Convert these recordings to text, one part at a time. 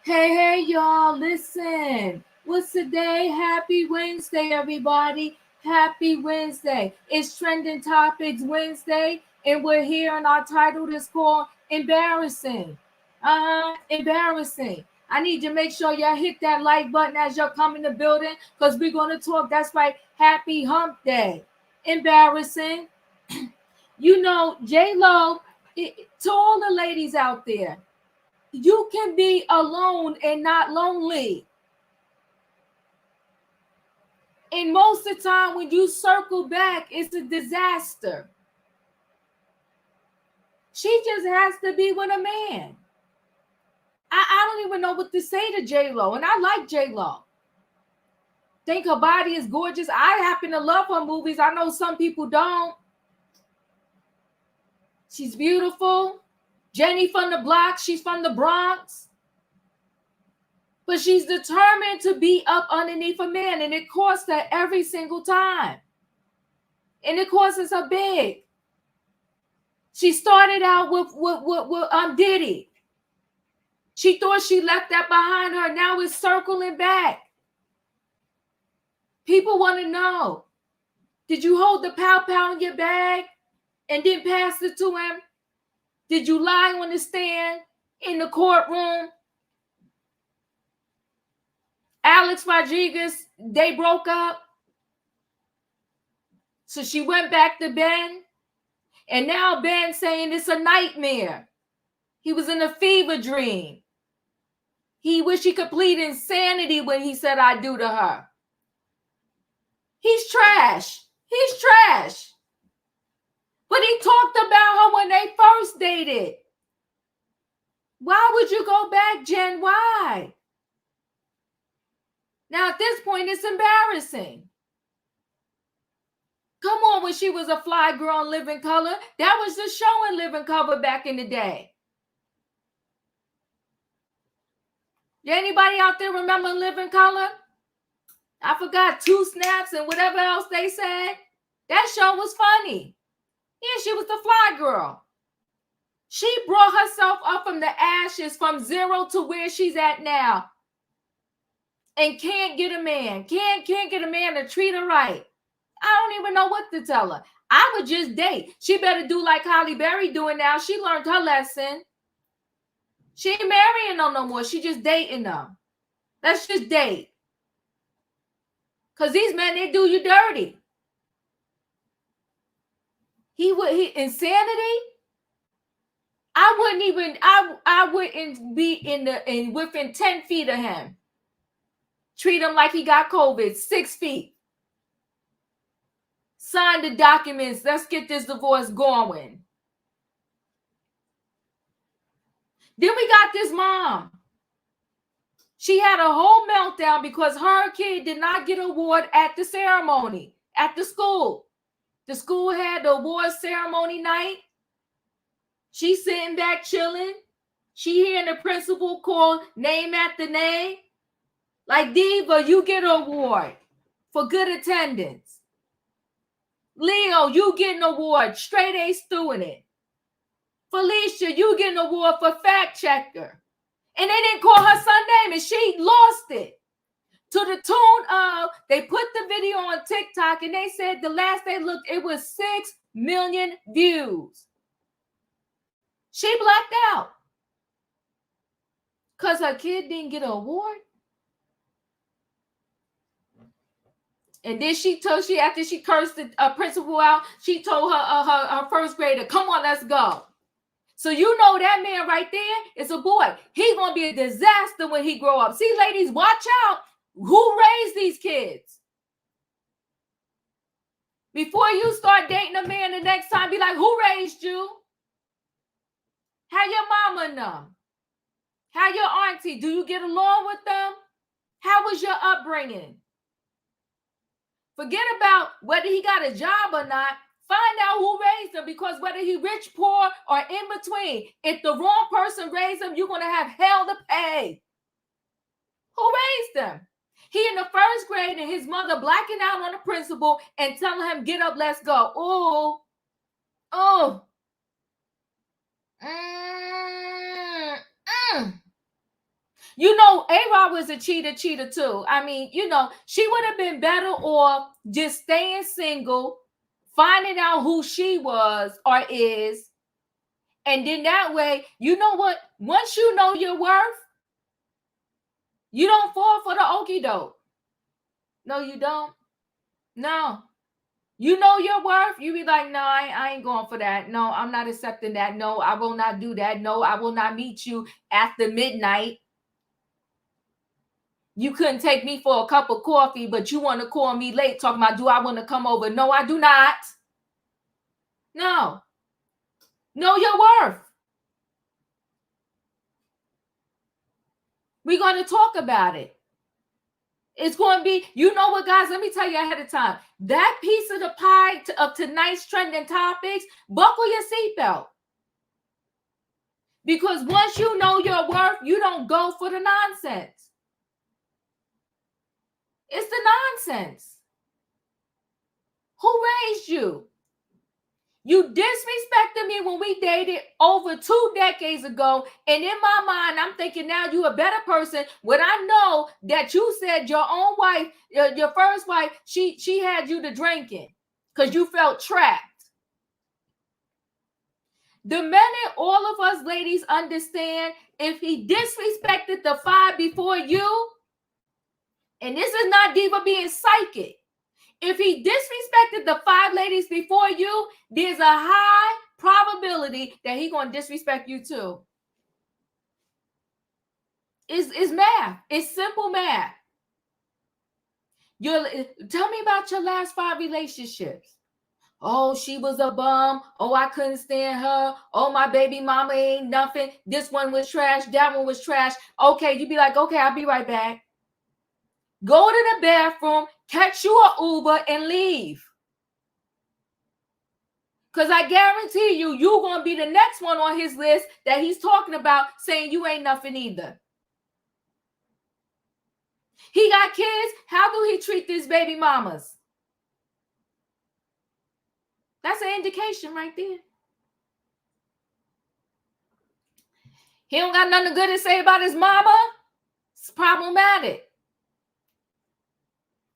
Hey, y'all, listen. What's today? Happy Wednesday, everybody. Happy Wednesday. It's Trending Topics Wednesday, and we're here, and our title is called Embarrassing. Embarrassing. I need to make sure y'all hit that like button as y'all come in the building, because we're going to talk. That's right. Happy Hump Day. Embarrassing. J.Lo, to all the ladies out there, you can be alone and not lonely. And most of the time, when you circle back, it's a disaster. She just has to be with a man. I don't even know what to say to J.Lo, and I like J.Lo. Think her body is gorgeous. I happen to love her movies. I know some people don't. She's beautiful. Jenny from the block. She's from the Bronx. But she's determined to be up underneath a man, and it costs her every single time. And it costs her big. She started out with Diddy. She thought she left that behind her. Now it's circling back. People want to know, did you hold the pow in your bag and then pass it to him? Did you lie on the stand in the courtroom? Alex Rodriguez, they broke up. So she went back to Ben. And now Ben's saying it's a nightmare. He was in a fever dream. He wished he could plead insanity when he said I do to her. He's trash. He's trash. But he talked about her when they first dated. Why would you go back, Jen? Why? Now, at this point, it's embarrassing. Come on, when she was a fly girl in Living Color, that was the show in Living Color back in the day. Anybody out there remember Living Color? I forgot 2 Snaps and whatever else they said. That show was funny. Yeah, she was the fly girl. She brought herself up from the ashes, from zero to where she's at now. And can't get a man. Can't get a man to treat her right. I don't even know what to tell her. I would just date. She better do like Halle Berry doing now. She learned her lesson. She ain't marrying them no more. She just dating them. Let's just date. Because these men, they do you dirty. He insanity? I wouldn't be within 10 feet of him. Treat him like he got COVID, 6 feet. Sign the documents. Let's get this divorce going. Then we got this mom. She had a whole meltdown because her kid did not get an award at the ceremony, at the school. The school had the award ceremony night. She's sitting back chilling. She hearing the principal call name after name. Like, Diva, you get an award for good attendance. Leo, you get an award, straight A student. Felicia, you get an award for fact checker. And they didn't call her son name, and she lost it. To the tune of, they put the video on TikTok, and they said the last they looked, it was 6 million views. She blacked out. Because her kid didn't get an award. And then after she cursed the principal out, she told her first grader, come on, let's go. So you know that man right there is a boy. He's going to be a disaster when he grow up. See, ladies, watch out. Who raised these kids? Before you start dating a man the next time, be like, who raised you? How your mama know? How your auntie? Do you get along with them? How was your upbringing? Forget about whether he got a job or not. Find out who raised him, because whether he rich, poor, or in between, if the wrong person raised him, you're going to have hell to pay. Who raised him? He in the first grade and his mother blacking out on the principal and telling him, get up, let's go. Oh. You know, A-Rod was a cheater too. I mean, you know, she would have been better off just staying single, finding out who she was or is, and then that way, you know what? Once you know your worth, you don't fall for the okie doke. No, you don't. No. You know your worth. You be like, no, I ain't going for that. No, I'm not accepting that. No, I will not do that. No, I will not meet you after midnight. You couldn't take me for a cup of coffee, but you want to call me late talking about, do I want to come over? No, I do not. No. Know your worth. We're going to talk about it. It's going to be, you know what, guys, let me tell you ahead of time. That piece of the pie of tonight's trending topics, buckle your seatbelt. Because once you know your worth, you don't go for the nonsense. It's the nonsense. Who raised you? You disrespected me when we dated over 2 decades ago. And in my mind, I'm thinking now you a better person when I know that you said your own wife, your first wife, she had you to drinking because you felt trapped. The minute all of us ladies understand, if he disrespected the 5 before you, and this is not diva being psychic, if he disrespected the 5 ladies before you, there's a high probability that he's going to disrespect you too. It's math. It's simple math. Tell me about your last 5 relationships. Oh, she was a bum. Oh, I couldn't stand her. Oh, my baby mama ain't nothing. This one was trash. That one was trash. Okay, you be like, okay, I'll be right back. Go to the bathroom, catch you an Uber, and leave. Because I guarantee you're going to be the next one on his list that he's talking about saying you ain't nothing either. He got kids. How do he treat these baby mamas? That's an indication right there. He don't got nothing good to say about his mama. It's problematic.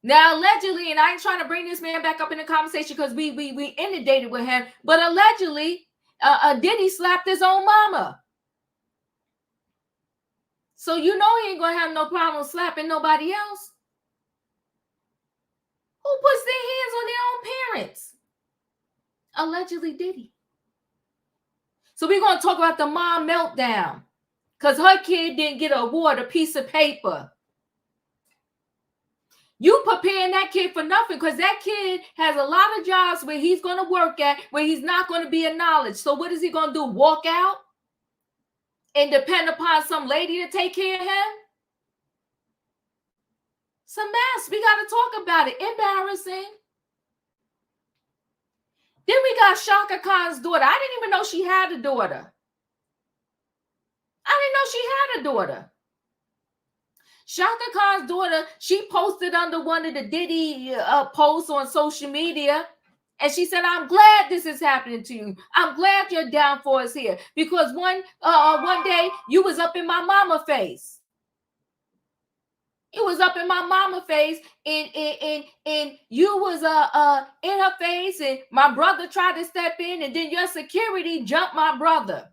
Now, allegedly, and I ain't trying to bring this man back up in the conversation because we inundated with him, but allegedly, Diddy slapped his own mama. So you know he ain't going to have no problem slapping nobody else. Who puts their hands on their own parents? Allegedly Diddy. So we're going to talk about the mom meltdown because her kid didn't get an award, a piece of paper. You preparing that kid for nothing because that kid has a lot of jobs where he's going to work at, where he's not going to be acknowledged. So what is he going to do? Walk out and depend upon some lady to take care of him? It's a mess. We got to talk about it. Embarrassing. Then we got Chaka Khan's daughter. I didn't even know she had a daughter. I didn't know she had a daughter. Chaka Khan's daughter, she posted under one of the Diddy posts on social media. And she said, I'm glad this is happening to you. I'm glad your downfall is here. Because one day you was up in my mama face. It was up in my mama face, and you was in her face, and my brother tried to step in, and then your security jumped my brother.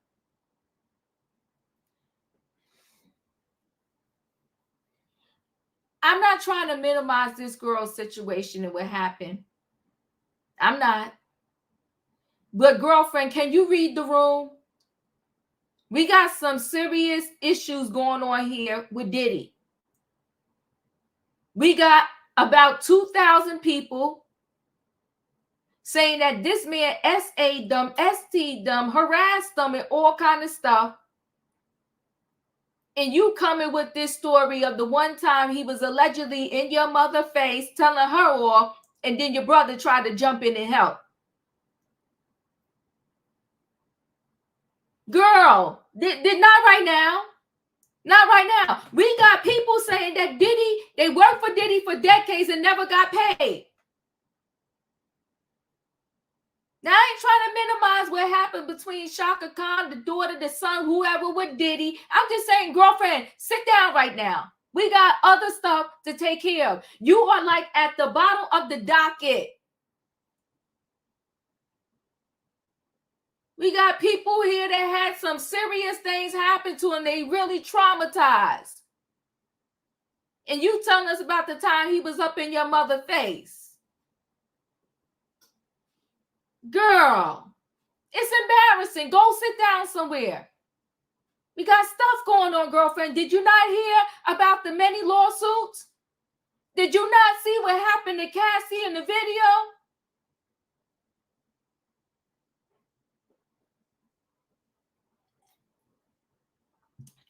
I'm not trying to minimize this girl's situation and what happened. I'm not. But girlfriend, can you read the room? We got some serious issues going on here with Diddy. We got about 2,000 people saying that this man S.A. them, S.T. them, harassed them, and all kind of stuff. And you coming with this story of the one time he was allegedly in your mother's face telling her off, and then your brother tried to jump in and help. Girl, did not right now. Not right now. We got people saying that Diddy, they worked for Diddy for decades and never got paid. Now, I ain't trying to minimize what happened between Chaka Khan, the daughter, the son, whoever with Diddy. I'm just saying, girlfriend, sit down right now. We got other stuff to take care of. You are like at the bottom of the docket. We got people here that had some serious things happen to them. They really traumatized. And you telling us about the time he was up in your mother's face. Girl, it's embarrassing. Go sit down somewhere. We got stuff going on, girlfriend. Did you not hear about the many lawsuits? Did you not see what happened to Cassie in the video?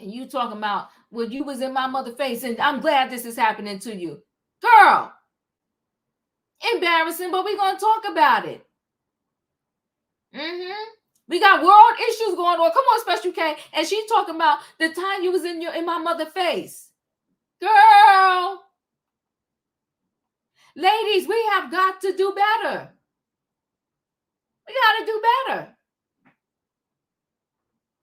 And you talking about, well, you was in my mother's face, and I'm glad this is happening to you. Girl, embarrassing, but we're going to talk about it. We got world issues going on. Come on, Special K. And she talking about the time you was in my mother's face. Girl. Ladies, we have got to do better. We got to do better.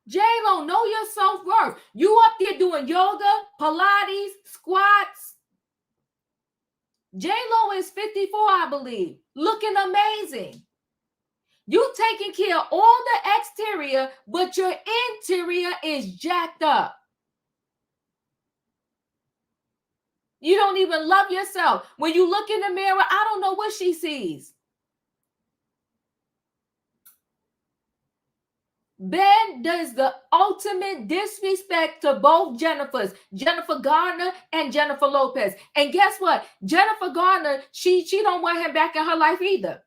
J.Lo, know your self-worth. You up there doing yoga, Pilates, squats. J.Lo is 54, I believe. Looking amazing. You taking care of all the exterior, but your interior is jacked up. You don't even love yourself. When you look in the mirror, I don't know what she sees. Ben does the ultimate disrespect to both Jennifers, Jennifer Garner and Jennifer Lopez. And guess what? Jennifer Garner, she don't want him back in her life either.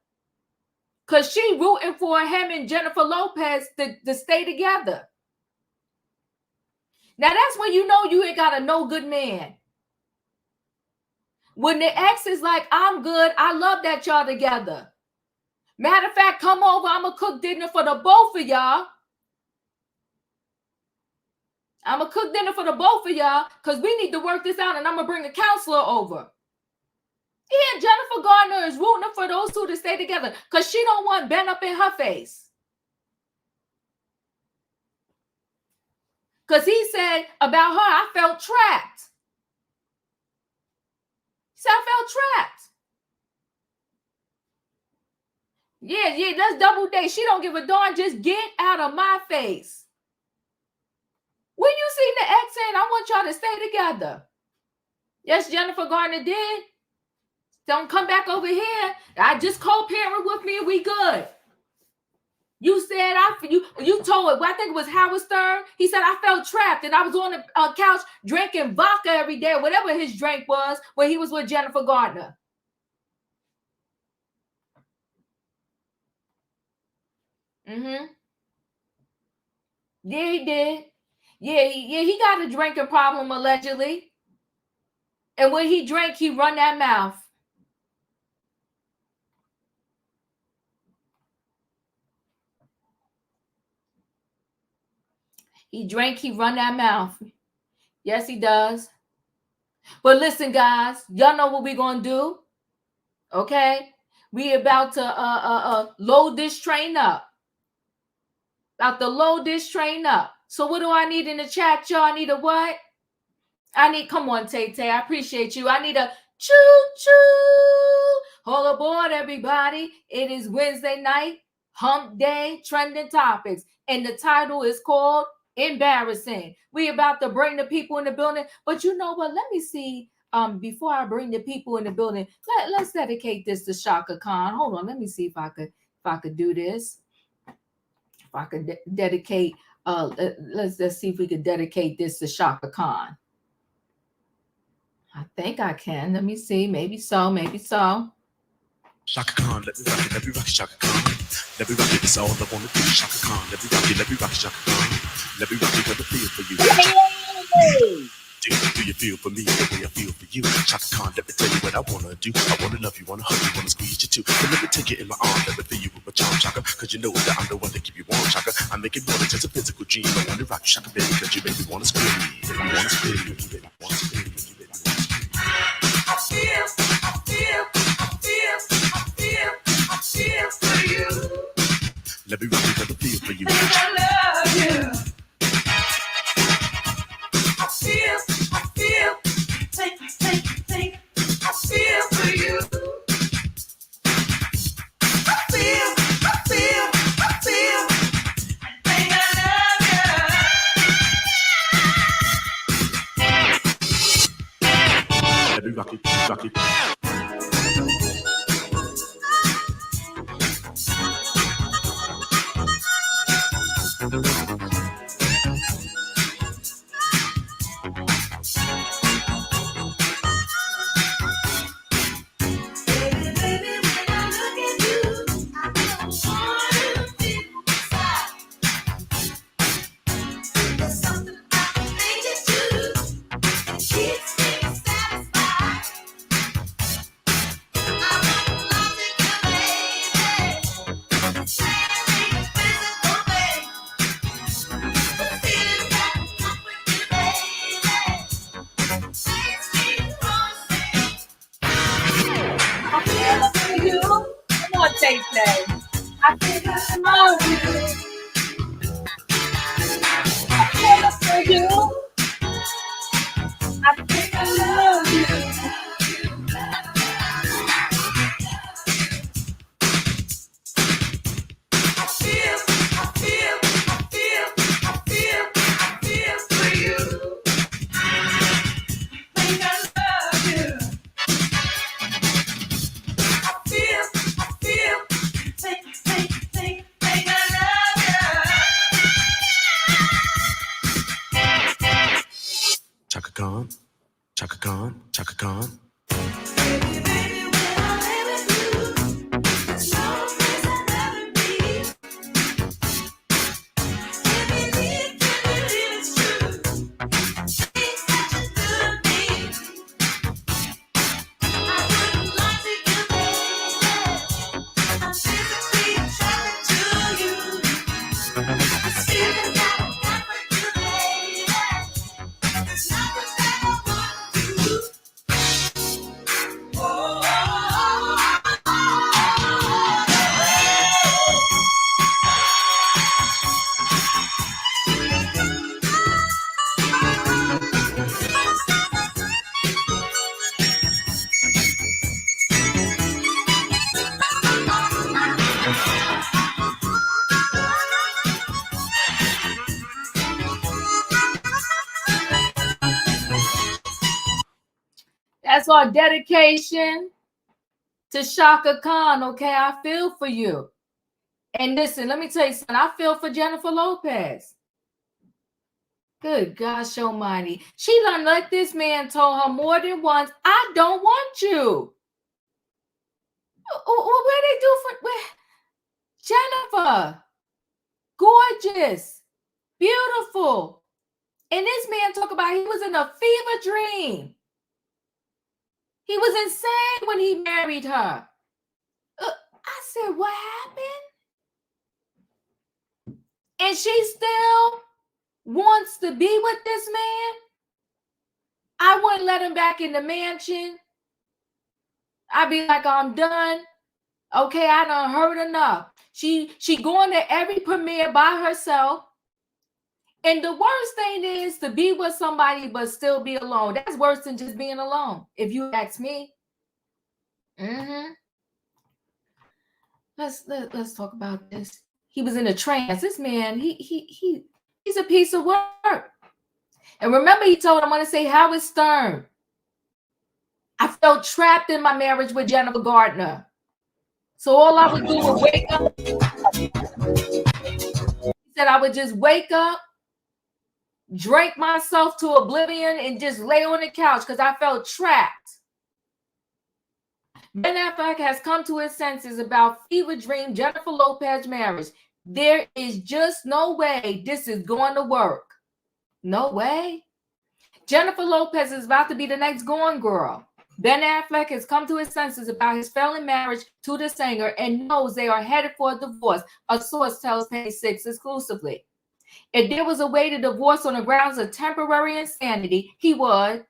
Because she rooting for him and Jennifer Lopez to stay together. Now that's when you know you ain't got a no good man. When the ex is like, I'm good, I love that y'all together. Matter of fact, come over, I'm going to cook dinner for the both of y'all. I'm going to cook dinner for the both of y'all because we need to work this out, and I'm going to bring a counselor over. Yeah, Jennifer Garner is rooting for those two to stay together because she don't want Ben up in her face. Because he said about her, I felt trapped. He said, I felt trapped. Yeah, that's double date. She don't give a darn. Just get out of my face. When you seen the ex saying, I want y'all to stay together. Yes, Jennifer Garner did. Don't come back over here. I just co-parent with me and we good. You said, you told it, well, I think it was Howard Stern. He said, I felt trapped and I was on the couch drinking vodka every day, whatever his drink was, when he was with Jennifer Garner. Yeah, he did. Yeah, he got a drinking problem, allegedly. And when he drank, he run that mouth. He drank, he run that mouth. Yes, he does. But listen, guys, y'all know what we're going to do. Okay? We about to load this train up. About to load this train up. So what do I need in the chat, y'all? I need a what? Come on, Tay-Tay. I appreciate you. I need a choo-choo. All aboard, everybody. It is Wednesday night, hump day, trending topics. And the title is called Embarrassing. We about to bring the people in the building. But you know what? Let me see. Before I bring the people in the building, let's dedicate this to Chaka Khan. Hold on. Let me see if I could do this. If I could dedicate, let's see if we could dedicate this to Chaka Khan. I think I can. Let me see. Maybe so. Maybe so. Chaka Khan, let me rock it, Chaka Khan. Let me rock it, it's all I wanna do. Chaka Khan, let me rock it, Chaka Khan. Let me rock it, what I feel for you. Do you feel for me the way I feel for you? Chaka Khan, let me tell you what I wanna do. I wanna love you, wanna hug you, wanna squeeze you too. But let me take you in my arms, let me feel you with my charm, Chaka. Cause you know that I'm the one that keep you warm, Chaka. I make it more than just a physical dream. I wanna rock you, Chaka, baby, cause you make me wanna scream. Make me wanna scream, you make me wanna scream. I feel for you. rock it. I think I love you. I feel for you. I think I love you. I feel for you. Think I love you. Think I love you. Chaka Khan, Chaka Khan, Chaka Khan. Baby, when I lay with you, there's no place I'd rather be. If you leave it's true. Things that you do to me. I wouldn't lie to you, baby. I'm physically attracted to you. This feeling that I got for you, baby. There's nothing that I wouldn't do. That's our dedication to Chaka Khan. Okay, I feel for you. And listen, let me tell you something. I feel for Jennifer Lopez. Good gosh almighty. She done let this man told her more than once, I don't want you. Where they do for Jennifer? Gorgeous. Beautiful. And this man talk about he was in a fever dream. He was insane when he married her. I said, what happened? And she still wants to be with this man? I wouldn't let him back in the mansion. I'd be like, I'm done. Okay, I done heard enough. She going to every premiere by herself. And the worst thing is to be with somebody but still be alone. That's worse than just being alone, if you ask me. Let's talk about this. He was in a trance. This man, he's a piece of work. And remember, he told, I'm going to say Howard Stern, I felt trapped in my marriage with Jennifer Gardner. So all I would do was wake up. He said I would just wake up, drink myself to oblivion, and just lay on the couch because I felt trapped. Ben Affleck has come to his senses about fever dream Jennifer Lopez marriage. There is just no way this is going to work. No way. Jennifer Lopez is about to be the next Gone Girl. Ben Affleck has come to his senses about his failing marriage to the singer and knows they are headed for a divorce, a source tells Page 6 exclusively. If there was a way to divorce on the grounds of temporary insanity, he would.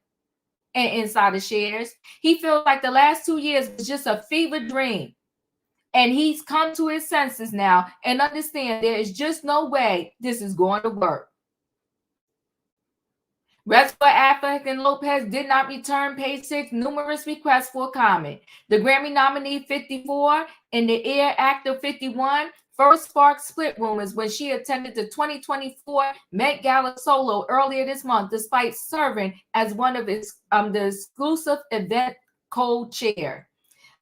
And Insider shares, he feels like the last 2 years was just a fever dream. And he's come to his senses now and understand there is just no way this is going to work. Wrestler Affleck and Lopez did not return Page 6 numerous requests for comment. The Grammy nominee 54 and the Air actor 51 first sparked split rumors when she attended the 2024 Met Gala solo earlier this month, despite serving as one of the exclusive event co-chair.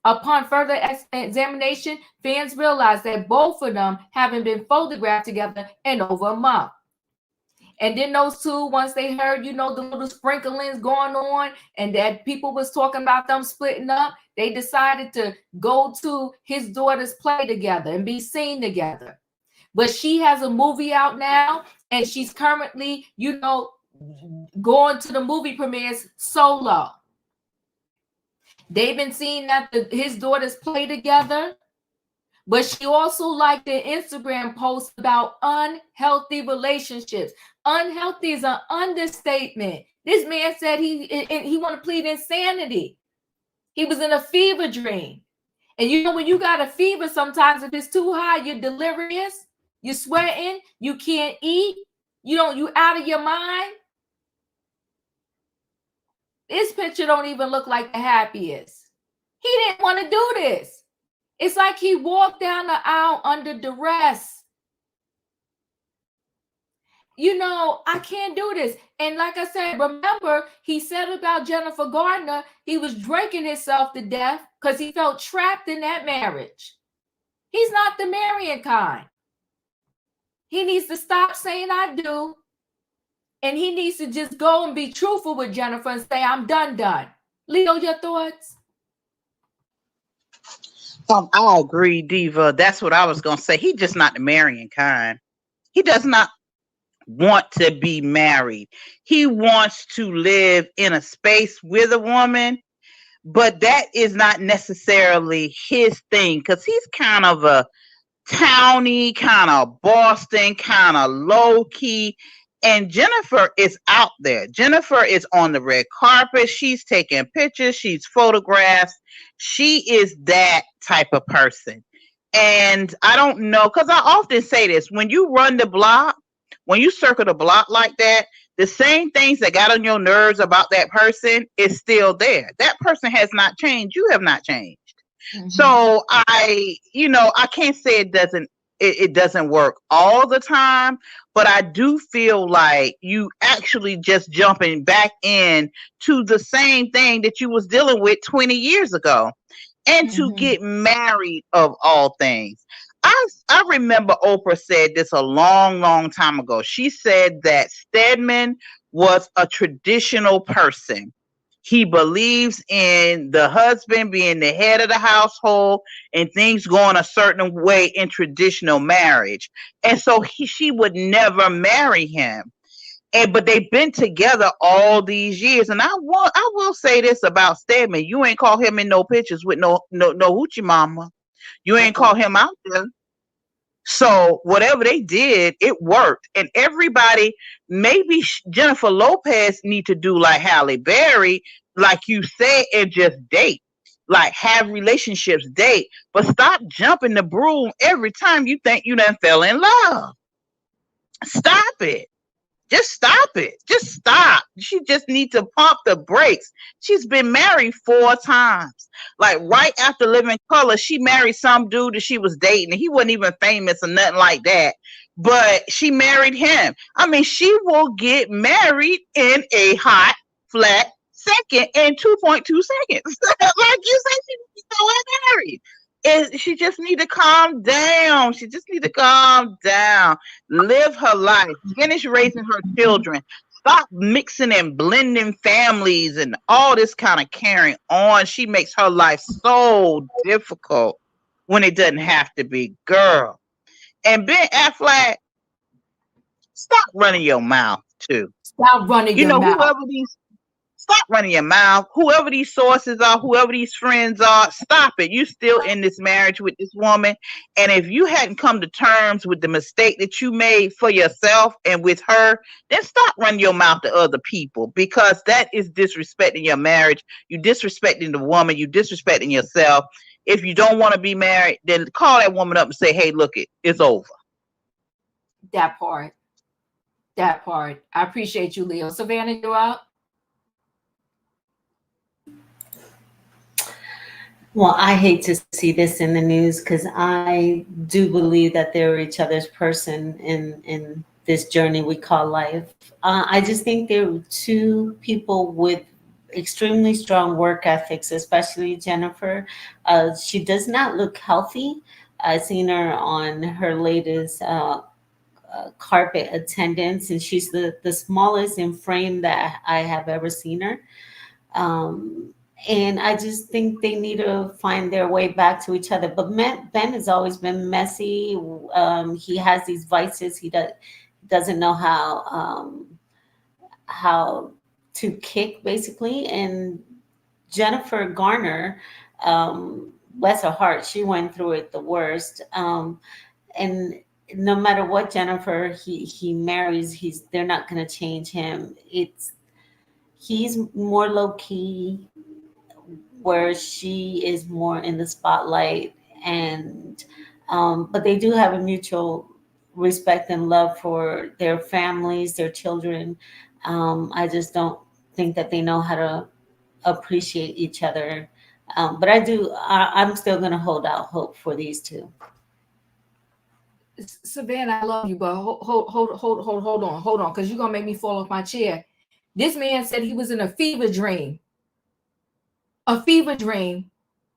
Upon further examination, fans realized that both of them haven't been photographed together in over a month. And then those two, once they heard, the little sprinklings going on and that people was talking about them splitting up, they decided to go to his daughter's play together and be seen together. But she has a movie out now, and she's currently, going to the movie premieres solo. They've been seeing that his daughters play together. But she also liked an Instagram post about unhealthy relationships. Unhealthy is an understatement. This man said he want to plead insanity. He was in a fever dream. And when you got a fever, sometimes if it's too high, you're delirious, you're sweating, you can't eat, you out of your mind. This picture don't even look like the happiest. He didn't want to do this. It's like he walked down the aisle under duress. I can't do this. And like I said, remember, he said about Jennifer Gardner, he was drinking himself to death because he felt trapped in that marriage. He's not the marrying kind. He needs to stop saying I do. And he needs to just go and be truthful with Jennifer and say, I'm done. Leo, your thoughts? I agree, Diva. That's what I was going to say. He's just not the marrying kind. He does not want to be married. He wants to live in a space with a woman, but that is not necessarily his thing because he's kind of a towny, kind of Boston, kind of low key. And Jennifer is out there. Jennifer is on the red carpet. She's taking pictures. She's photographs. She is that type of person. And I don't know, because I often say this, when you run the block, when you circle the block like that, the same things that got on your nerves about that person is still there. That person has not changed. You have not changed. Mm-hmm. So I can't say it doesn't work all the time, but I do feel like you actually just jumping back in to the same thing that you was dealing with 20 years ago. And to get married of all things. I remember Oprah said this a long, long time ago. She said that Stedman was a traditional person. He believes in the husband being the head of the household and things going a certain way in traditional marriage. And so she would never marry him. But they've been together all these years. And I will say this about Stedman. You ain't call him in no pictures with no hoochie mama. You ain't call him out there. So whatever they did, it worked. And everybody, maybe Jennifer Lopez need to do like Halle Berry, like you said, and just date. Like have relationships, date. But stop jumping the broom every time you think you done fell in love. Stop it. Just stop it. Just stop. She just needs to pump the brakes. She's been married 4 times. Like right after Living Color, she married some dude that she was dating. And he wasn't even famous or nothing like that. But she married him. I mean, she will get married in a hot, flat second in 2.2 seconds. Like you said, she was so married. She just need to calm down. She just need to calm down. Live her life. Finish raising her children. Stop mixing and blending families and all this kind of carrying on. She makes her life so difficult when it doesn't have to be. Girl. And Ben Affleck, stop running your mouth too. Stop running your mouth. Stop running your mouth. Whoever these sources are, whoever these friends are, stop it. You still in this marriage with this woman. And if you hadn't come to terms with the mistake that you made for yourself and with her, then stop running your mouth to other people, because that is disrespecting your marriage. You disrespecting the woman. You disrespecting yourself. If you don't want to be married, then call that woman up and say, hey, look, it's over. That part. I appreciate you, Leo. Savannah, you're up. Well, I hate to see this in the news because I do believe that they're each other's person in this journey we call life. I just think they're two people with extremely strong work ethics, especially Jennifer. She does not look healthy. I've seen her on her latest carpet attendance, and she's the smallest in frame that I have ever seen her. Um, and I just think they need to find their way back to each other. But Ben has always been messy. He has these vices. Doesn't know how to kick, basically. And Jennifer Garner, bless her heart, she went through it the worst. And no matter what Jennifer he marries, they're not going to change him. He's more low key, where she is more in the spotlight. And but they do have a mutual respect and love for their families, their children. I just don't think that they know how to appreciate each other. But I'm still going to hold out hope for these two. Savannah, I love you, but hold on, because you're gonna make me fall off my chair. This man said he was in a fever dream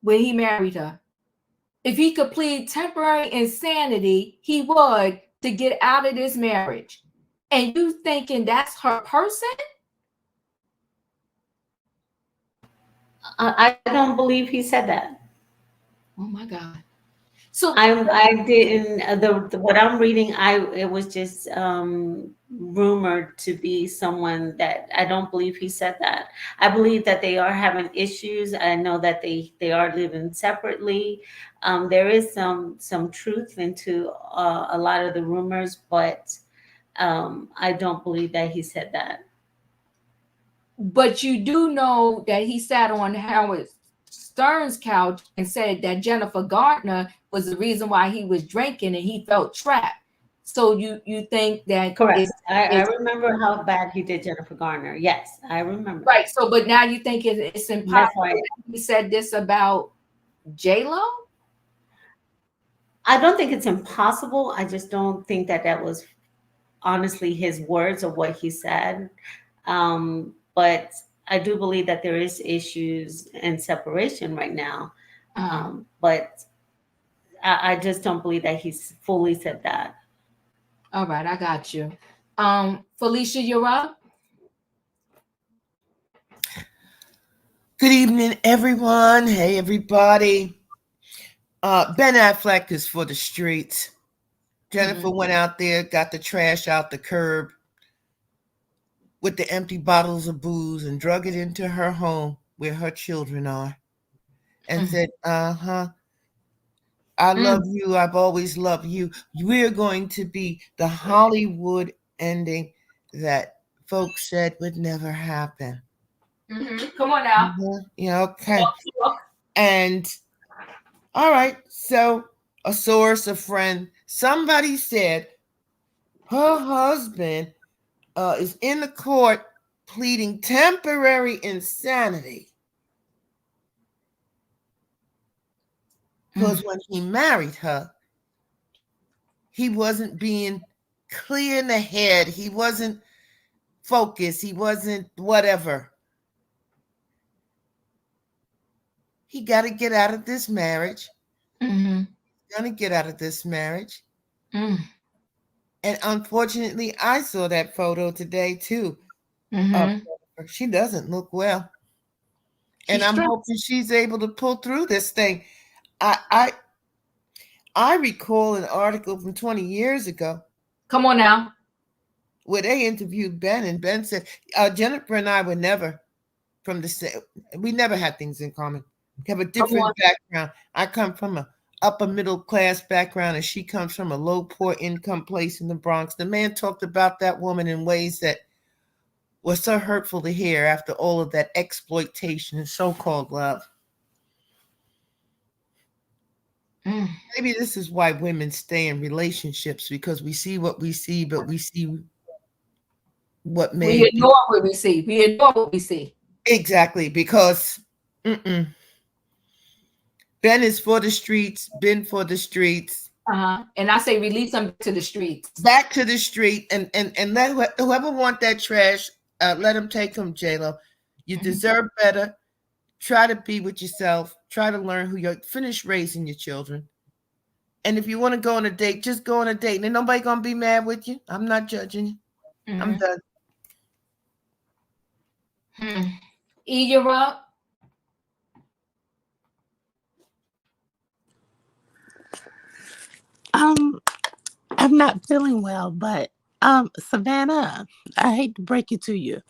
when he married her. If he could plead temporary insanity, he would, to get out of this marriage. And you thinking that's her person? I don't believe he said that. Oh my God. So I didn't what I'm reading. It was just rumored to be someone that I don't believe he said that. I believe that they are having issues. I know that they are living separately. There is some truth into a lot of the rumors, but I don't believe that he said that. But you do know that he sat on Howard Stern's couch and said that Jennifer Garner was the reason why he was drinking and he felt trapped. So you think that correct? I remember how bad he did Jennifer Garner. Yes, I remember. Right. So, but now you think it's impossible. He said this about J.Lo? I don't think it's impossible. I just don't think that was honestly his words or what he said. But I do believe that there is issues and separation right now. But I just don't believe that he's fully said that. All right, I got you. Felicia, you're up. Good evening, everyone. Hey, everybody. Ben Affleck is for the streets. Jennifer went out there, got the trash out the curb with the empty bottles of booze and drug it into her home where her children are and said, I love you. I've always loved you. We're going to be the Hollywood ending that folks said would never happen. Come on now. Yeah, okay. And all right, so a source, a friend, somebody said her husband is in the court pleading temporary insanity because when he married her, he wasn't being clear in the head. He wasn't focused. He wasn't whatever. He got to get out of this marriage. He's going to get out of this marriage. And unfortunately, I saw that photo today too. She doesn't look well. And I'm hoping she's able to pull through this thing. I recall an article from 20 years ago. Come on now. Where they interviewed Ben, and Ben said, Jennifer and I were never from the same. We never had things in common. We have a different background. I come from an upper middle class background, and she comes from a low, poor income place in the Bronx. The man talked about that woman in ways that were so hurtful to hear after all of that exploitation and so-called love. Maybe this is why women stay in relationships, because we see what we see, but we see what may. We ignore what we see. We ignore what we see. Exactly, because Ben is for the streets, been for the streets. And I say release them to the streets. Back to the street, and let whoever want that trash, let them take them, J.Lo. You deserve better. Try to be with yourself. Try to learn who you're. Finish raising your children. And if you want to go on a date, just go on a date. And nobody gonna be mad with you. I'm not judging you. I'm done. E, you're up. I'm not feeling well, but Savannah, I hate to break it to you.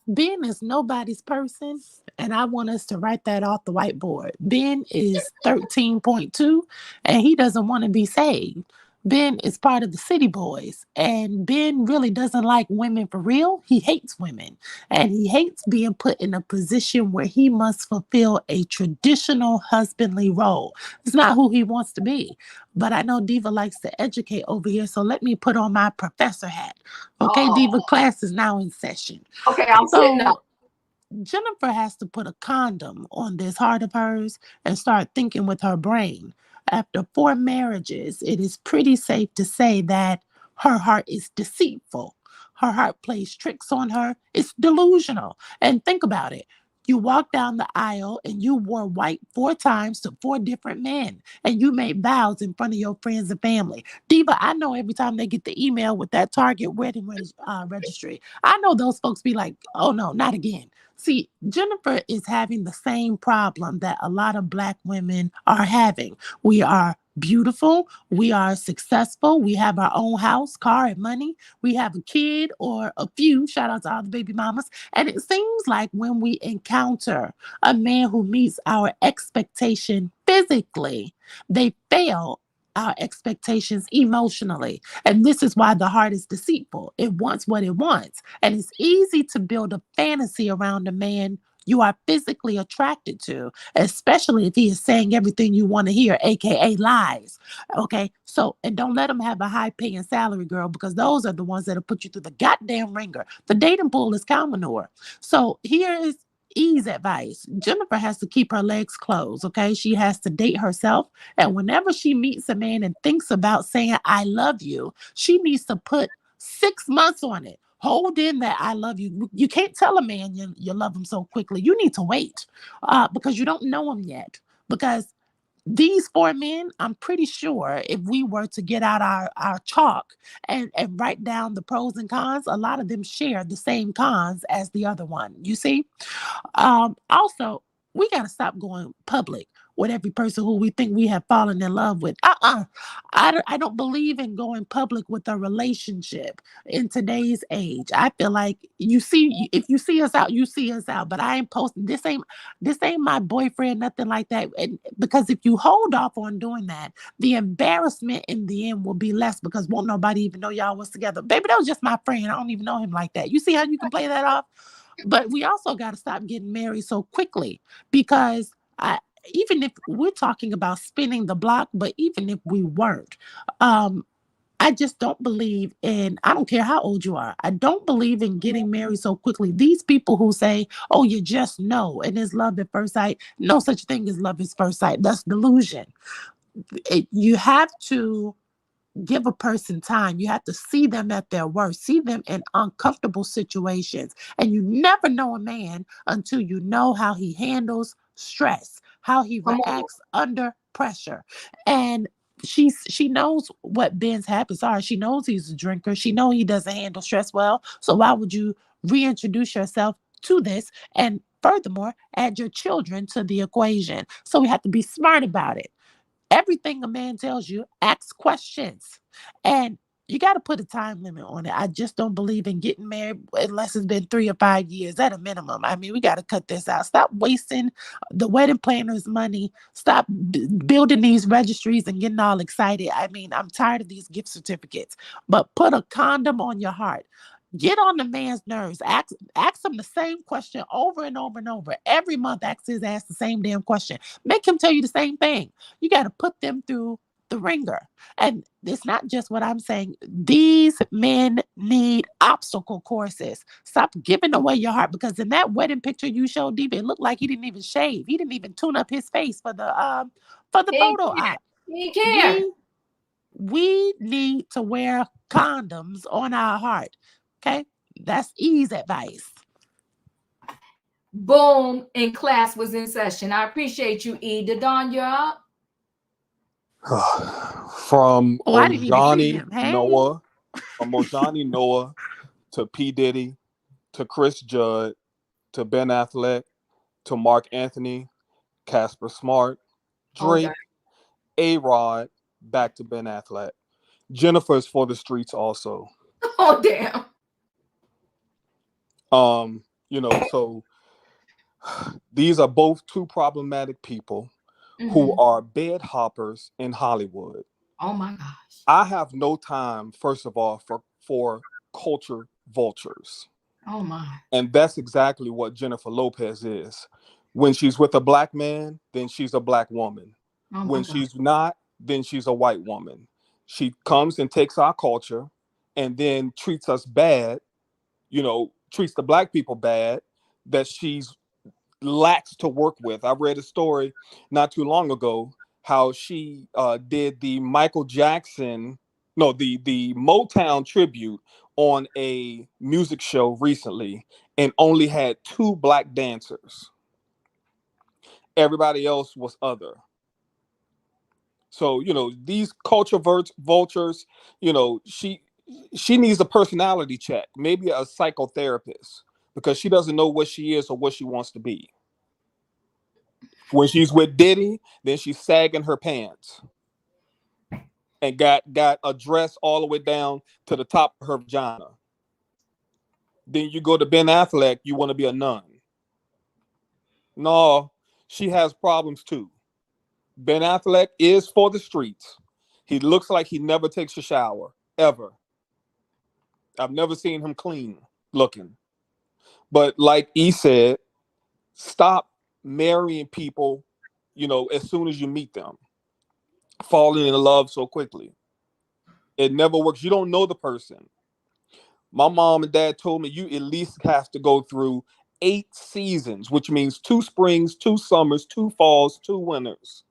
Ben is nobody's person, and I want us to write that off the whiteboard. Ben is 13.2, and he doesn't want to be saved. Ben is part of the city boys, and Ben really doesn't like women for real. He hates women, and he hates being put in a position where he must fulfill a traditional husbandly role. It's not who he wants to be. But I know Diva likes to educate over here, so let me put on my professor hat. Okay, Diva, class is now in session. Okay, I'm sitting up. Jennifer has to put a condom on this heart of hers and start thinking with her brain. After 4 marriages, it is pretty safe to say that her heart is deceitful. Her heart plays tricks on her. It's delusional. And think about it. You walked down the aisle and you wore white 4 times to 4 different men, and you made vows in front of your friends and family. Diva, I know every time they get the email with that Target wedding registry, I know those folks be like, oh no, not again. See, Jennifer is having the same problem that a lot of Black women are having. We are beautiful. We are successful. We have our own house, car, and money. We have a kid or a few. Shout out to all the baby mamas. And it seems like when we encounter a man who meets our expectation physically, they fail our expectations emotionally. And this is why the heart is deceitful. It wants what it wants. And it's easy to build a fantasy around a man you are physically attracted to, especially if he is saying everything you want to hear, aka lies. Okay, so, and don't let him have a high paying salary, girl, because those are the ones that'll put you through the goddamn ringer. The dating pool is cow manure. So here is ease advice. Jennifer has to keep her legs closed. Okay, she has to date herself, and whenever she meets a man and thinks about saying I love you, she needs to put 6 months on it. Hold in that I love you. You can't tell a man you love him so quickly. You need to wait because you don't know him yet. Because these 4 men, I'm pretty sure if we were to get out our chalk and write down the pros and cons, a lot of them share the same cons as the other one. You see? Also, we got to stop going public with every person who we think we have fallen in love with. I don't believe in going public with a relationship in today's age. I feel like if you see us out, you see us out. But I ain't posting this ain't my boyfriend, nothing like that. And because if you hold off on doing that, the embarrassment in the end will be less because won't nobody even know y'all was together. Baby, that was just my friend. I don't even know him like that. You see how you can play that off? But we also got to stop getting married so quickly because even if we're talking about spinning the block, but even if we weren't, I just don't believe in, I don't care how old you are, I don't believe in getting married so quickly. These people who say, oh, you just know, and it's love at first sight, no such thing as love at first sight. That's delusion. You have to give a person time. You have to see them at their worst, see them in uncomfortable situations. And you never know a man until you know how he handles stress, how he reacts under pressure. And she knows what Ben's habits are. She knows he's a drinker. She knows he doesn't handle stress well. So why would you reintroduce yourself to this? And furthermore, add your children to the equation. So we have to be smart about it. Everything a man tells you, ask questions. And you got to put a time limit on it. I just don't believe in getting married unless it's been 3 or 5 years at a minimum. I mean, we got to cut this out. Stop wasting the wedding planner's money. Stop building these registries and getting all excited. I mean, I'm tired of these gift certificates. But put a condom on your heart. Get on the man's nerves. Ask him the same question over and over and over. Every month, ask his ass the same damn question. Make him tell you the same thing. You got to put them through the ringer. And it's not just what I'm saying. These men need obstacle courses. Stop giving away your heart because in that wedding picture you showed Diva, it looked like he didn't even shave. He didn't even tune up his face for the photo op. He can't. We need to wear condoms on our heart. Okay, that's ease advice. Boom, and class was in session. I appreciate you, E. Don, you're up. From I didn't even see Ojani him. Hey. Noah to P. Diddy to Chris Judd to Ben Affleck to Mark Anthony, Casper Smart, Drake, A-Rod, back to Ben Affleck. Jennifer's for the streets also. Oh, damn. So these are both two problematic people who are bed hoppers in Hollywood. Oh my gosh. I have no time, first of all, for culture vultures. Oh my. And that's exactly what Jennifer Lopez is. When she's with a black man, then she's a black woman. When she's not, then she's a white woman. She comes and takes our culture and then treats us bad, treats the black people bad, that she's lacks to work with. I read a story not too long ago how she did the the Motown tribute on a music show recently and only had 2 black dancers. Everybody else was other. So, these culture vultures, she needs a personality check, maybe a psychotherapist, because she doesn't know what she is or what she wants to be. When she's with Diddy, then she's sagging her pants and got a dress all the way down to the top of her vagina. Then you go to Ben Affleck, you want to be a nun. No, she has problems too. Ben Affleck is for the streets. He looks like he never takes a shower, ever. I've never seen him clean looking. But like E said, stop marrying people, as soon as you meet them. Falling in love so quickly. It never works. You don't know the person. My mom and dad told me you at least have to go through 8 seasons, which means 2 springs, 2 summers, 2 falls, 2 winters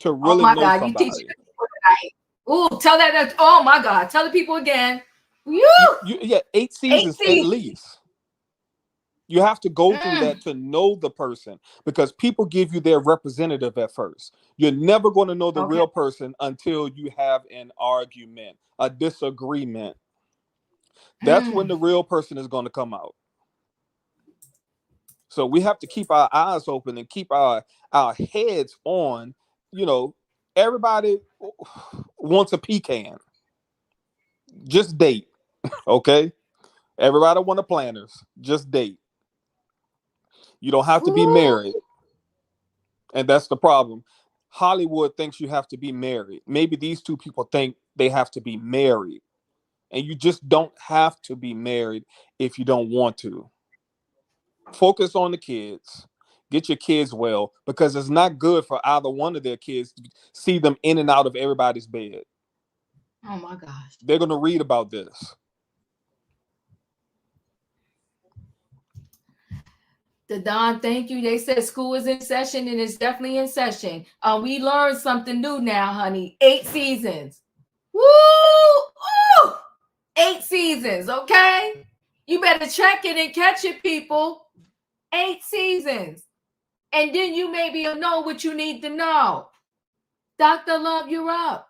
to really know somebody. You teach the people tonight. Ooh, tell that. Oh my God, tell the people again. 8 seasons at least. You have to go through that to know the person, because people give you their representative at first. You're never going to know the real person until you have an argument, a disagreement. That's when the real person is going to come out. So we have to keep our eyes open and keep our heads on. Everybody wants a pecan. Just date, okay? Everybody want a planners. Just date. You don't have to be married. And that's the problem. Hollywood thinks you have to be married. Maybe these 2 people think they have to be married. And you just don't have to be married if you don't want to. Focus on the kids. Get your kids well, because it's not good for either one of their kids to see them in and out of everybody's bed. Oh my gosh. They're going to read about this. Don, thank you. They said school is in session, and it's definitely in session. We learned something new now, honey. 8 seasons. Woo! Ooh! 8 seasons, okay? You better check it and catch it, people. 8 seasons. And then you maybe know what you need to know. Dr. Love, you're up.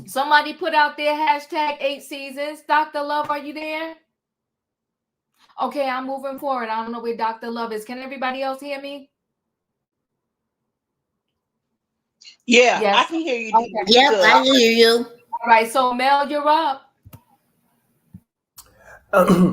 Somebody put out their hashtag 8 seasons. Dr. Love, are you there? Okay, I'm moving forward. I don't know where Dr. Love is. Can everybody else hear me? Yeah, yes. I can hear you. Okay. Yep, I hear you. All right, so Mel, you're up.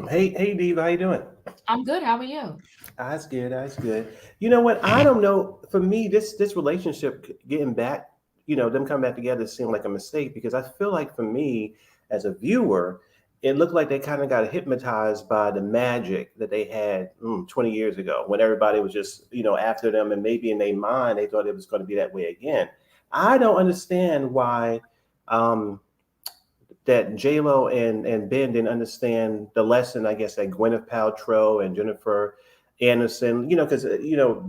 Hey, Diva, how you doing? I'm good. How are you? That's good. You know what? I don't know. For me, this relationship getting back, them coming back together seemed like a mistake, because I feel like for me as a viewer, it looked like they kind of got hypnotized by the magic that they had 20 years ago, when everybody was just, after them, and maybe in their mind, they thought it was going to be that way again. I don't understand why that J.Lo and Ben didn't understand the lesson, I guess, that Gwyneth Paltrow and Jennifer Aniston, because,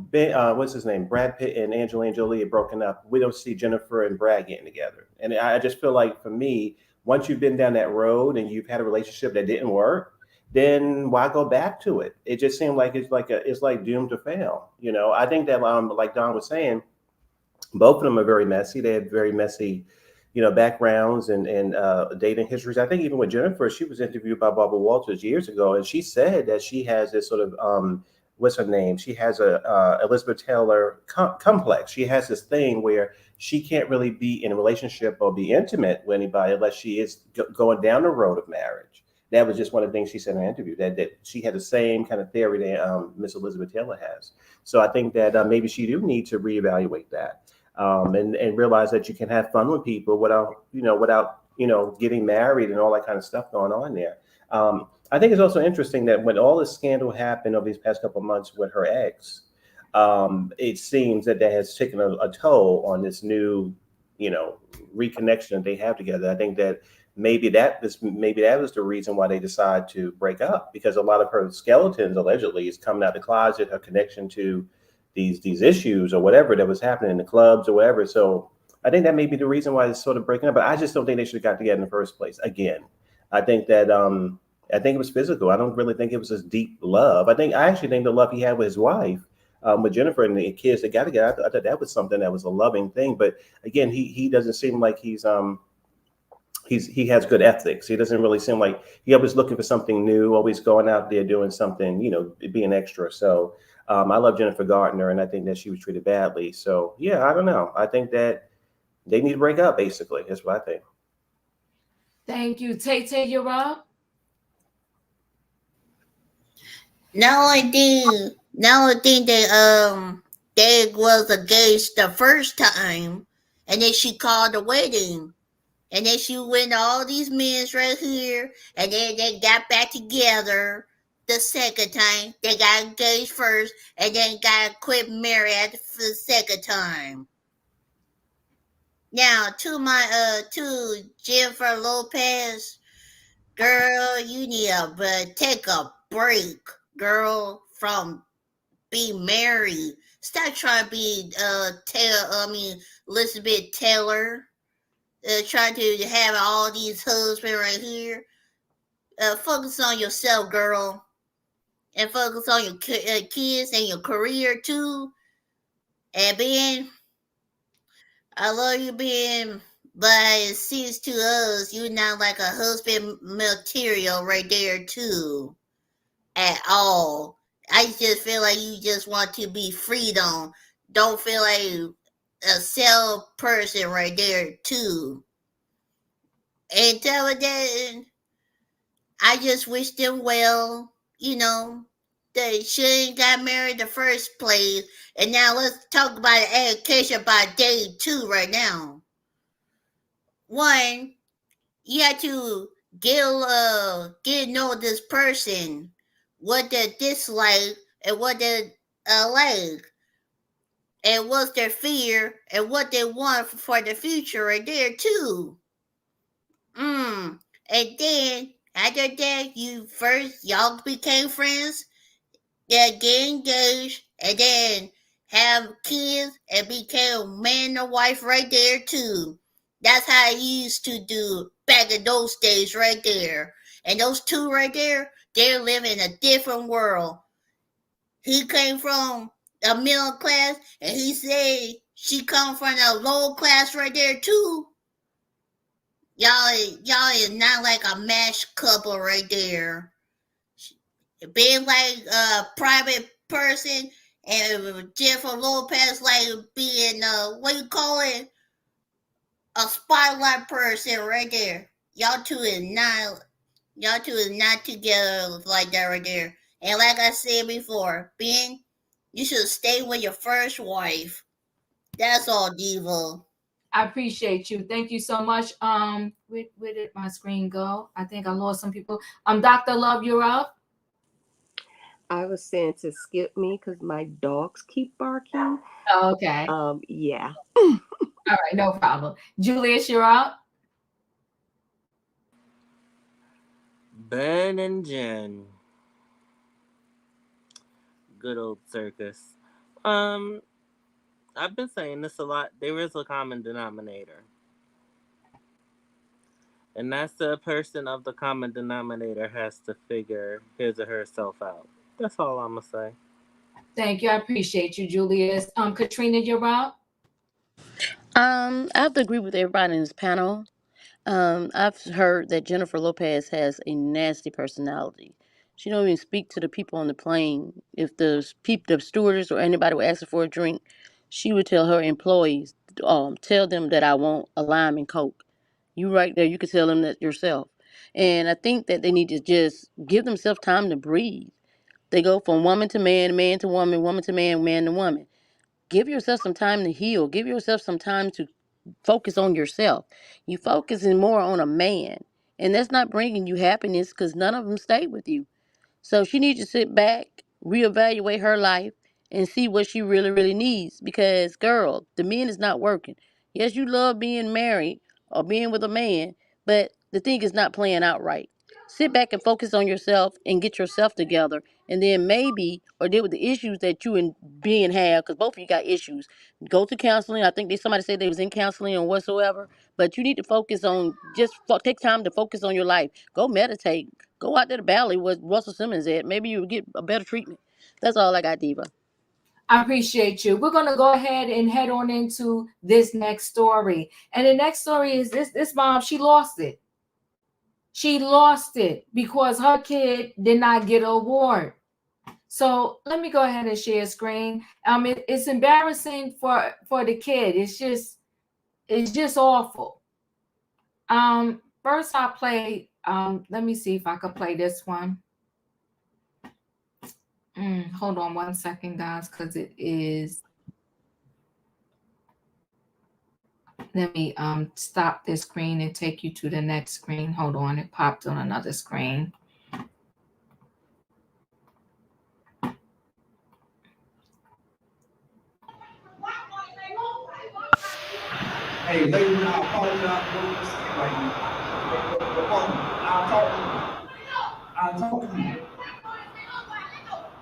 Ben, what's his name? Brad Pitt and Angelina Jolie are broken up. We don't see Jennifer and Brad getting together. And I just feel like, for me, once you've been down that road and you've had a relationship that didn't work, then why go back to it? It just seemed like it's like doomed to fail. I think that like Don was saying, both of them are very messy. They have very messy, backgrounds and dating histories. I think even with Jennifer, she was interviewed by Barbara Walters years ago, and she said that she has this sort of what's her name? She has a Elizabeth Taylor complex. She has this thing where she can't really be in a relationship or be intimate with anybody unless she is going down the road of marriage. That was just one of the things she said in her interview, that she had the same kind of theory that Miss Elizabeth Taylor has. So I think that maybe she do need to reevaluate that, and realize that you can have fun with people without getting married and all that kind of stuff going on there. I think it's also interesting that when all this scandal happened over these past couple of months with her ex, it seems that has taken a toll on this new, reconnection that they have together. I think that maybe that was the reason why they decided to break up, because a lot of her skeletons allegedly is coming out of the closet, her connection to these issues or whatever that was happening in the clubs or whatever. So I think that may be the reason why it's sort of breaking up. But I just don't think they should have got together in the first place. Again, I think that I think it was physical. I don't really think it was this deep love. I actually think the love he had with his wife, with Jennifer and the kids that got together, I thought that was something that was a loving thing. But again, he doesn't seem like he has good ethics. He doesn't really seem like he always looking for something new, always going out there doing something, being extra. So I love Jennifer Gardner, and I think that she was treated badly. So yeah, I don't know. I think that they need to break up. Basically, that's what I think. Thank you. Tay, you're up. Now I think they was engaged the first time, and then she called the wedding, and then she went to all these men right here, and then they got back together the second time. They got engaged first, and then got quit married at the second time. Now to Jennifer Lopez, girl, you need to take a break, girl, from being married. Stop trying to be Elizabeth Taylor. Trying to have all these husbands right here. Focus on yourself, girl, and focus on your kids and your career too. And Ben, I love you, Ben, but it seems to us you're not like a husband material right there too, at all. I just feel like you just want to be freedom. Don't feel like a self person right there too. And tell her that I just wish them well. They shouldn't got married in the first place. And now let's talk about education by day two right now. One, you have to get to know this person, what they dislike and what they like, and what's their fear and what they want for the future right there too. And then after that, y'all became friends, then get engaged, and then have kids and became man and wife right there too. That's how you used to do back in those days right there. And those two right there, they're living in a different world. He came from a middle class, and he said she come from a low class right there too. Y'all is not like a matched couple right there. Being like a private person, and Jennifer Lopez like being what you call it, a spotlight person right there. Y'all two is not together like that right there. And like I said before, Ben, you should stay with your first wife. That's all, Diva. I appreciate you. Thank you so much. Where did my screen go? I think I lost some people. Dr. Love, you're up. I was saying to skip me because my dogs keep barking. Okay. Yeah. All right, no problem. Julius, you're up. Ben and Jen. Good old circus. Um, I've been saying this a lot. There is a common denominator. And that's the person of the common denominator has to figure his or herself out. That's all I'm gonna say. Thank you. I appreciate you, Julius. Katrina, you're up. I have to agree with everybody in this panel. I've heard that Jennifer Lopez has a nasty personality. She don't even speak to the people on the plane. If the stewardess or anybody would ask her for a drink, she would tell her employees, tell them that I want a lime and coke. You right there, you could tell them that yourself. And I think that they need to just give themselves time to breathe. They go from woman to man to woman to man to woman. Give yourself some time to heal. Give yourself some time to focus on yourself. You focusing more on a man, and that's not bringing you happiness because none of them stay with you. So she needs to sit back, reevaluate her life, and see what she really, really needs. Because, girl, the men is not working. Yes, you love being married or being with a man, but the thing is not playing out right. Sit back and focus on yourself and get yourself together, and then maybe or deal with the issues that you and being have, because both of you got issues. Go to counseling. I think somebody said they was in counseling or whatsoever, but you need to focus on take time to focus on your life. Go meditate. Go out there to Valley where Russell Simmons at. Maybe you'll get a better treatment. That's all I got, Diva. I appreciate you. We're gonna go ahead and head on into this next story. And the next story is this mom, she lost it. She lost it because her kid did not get an award. So let me go ahead and share screen. It's embarrassing for the kid. It's just awful. First I play. Let me see if I can play this one. Hold on 1 second, guys, because it is. Let me stop this screen and take you to the next screen. Hold on, it popped on another screen. Hey, ladies, I apologize for what you're saying right now. I'll talk to you.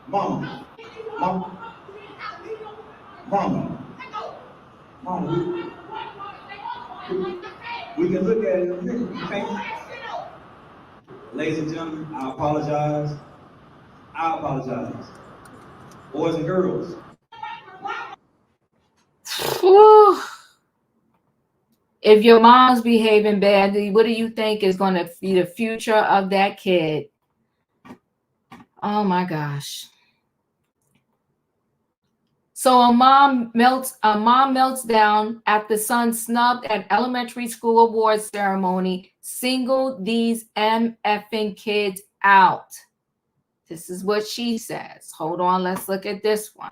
Mama, we can look at it in a minute, okay? Ladies and gentlemen, I apologize. Boys and girls. Whew. If your mom's behaving badly, what do you think is going to be the future of that kid? Oh my gosh. So a mom melts down after son snubbed at elementary school awards ceremony, singled these MFing kids out. This is what she says. Hold on, let's look at this one.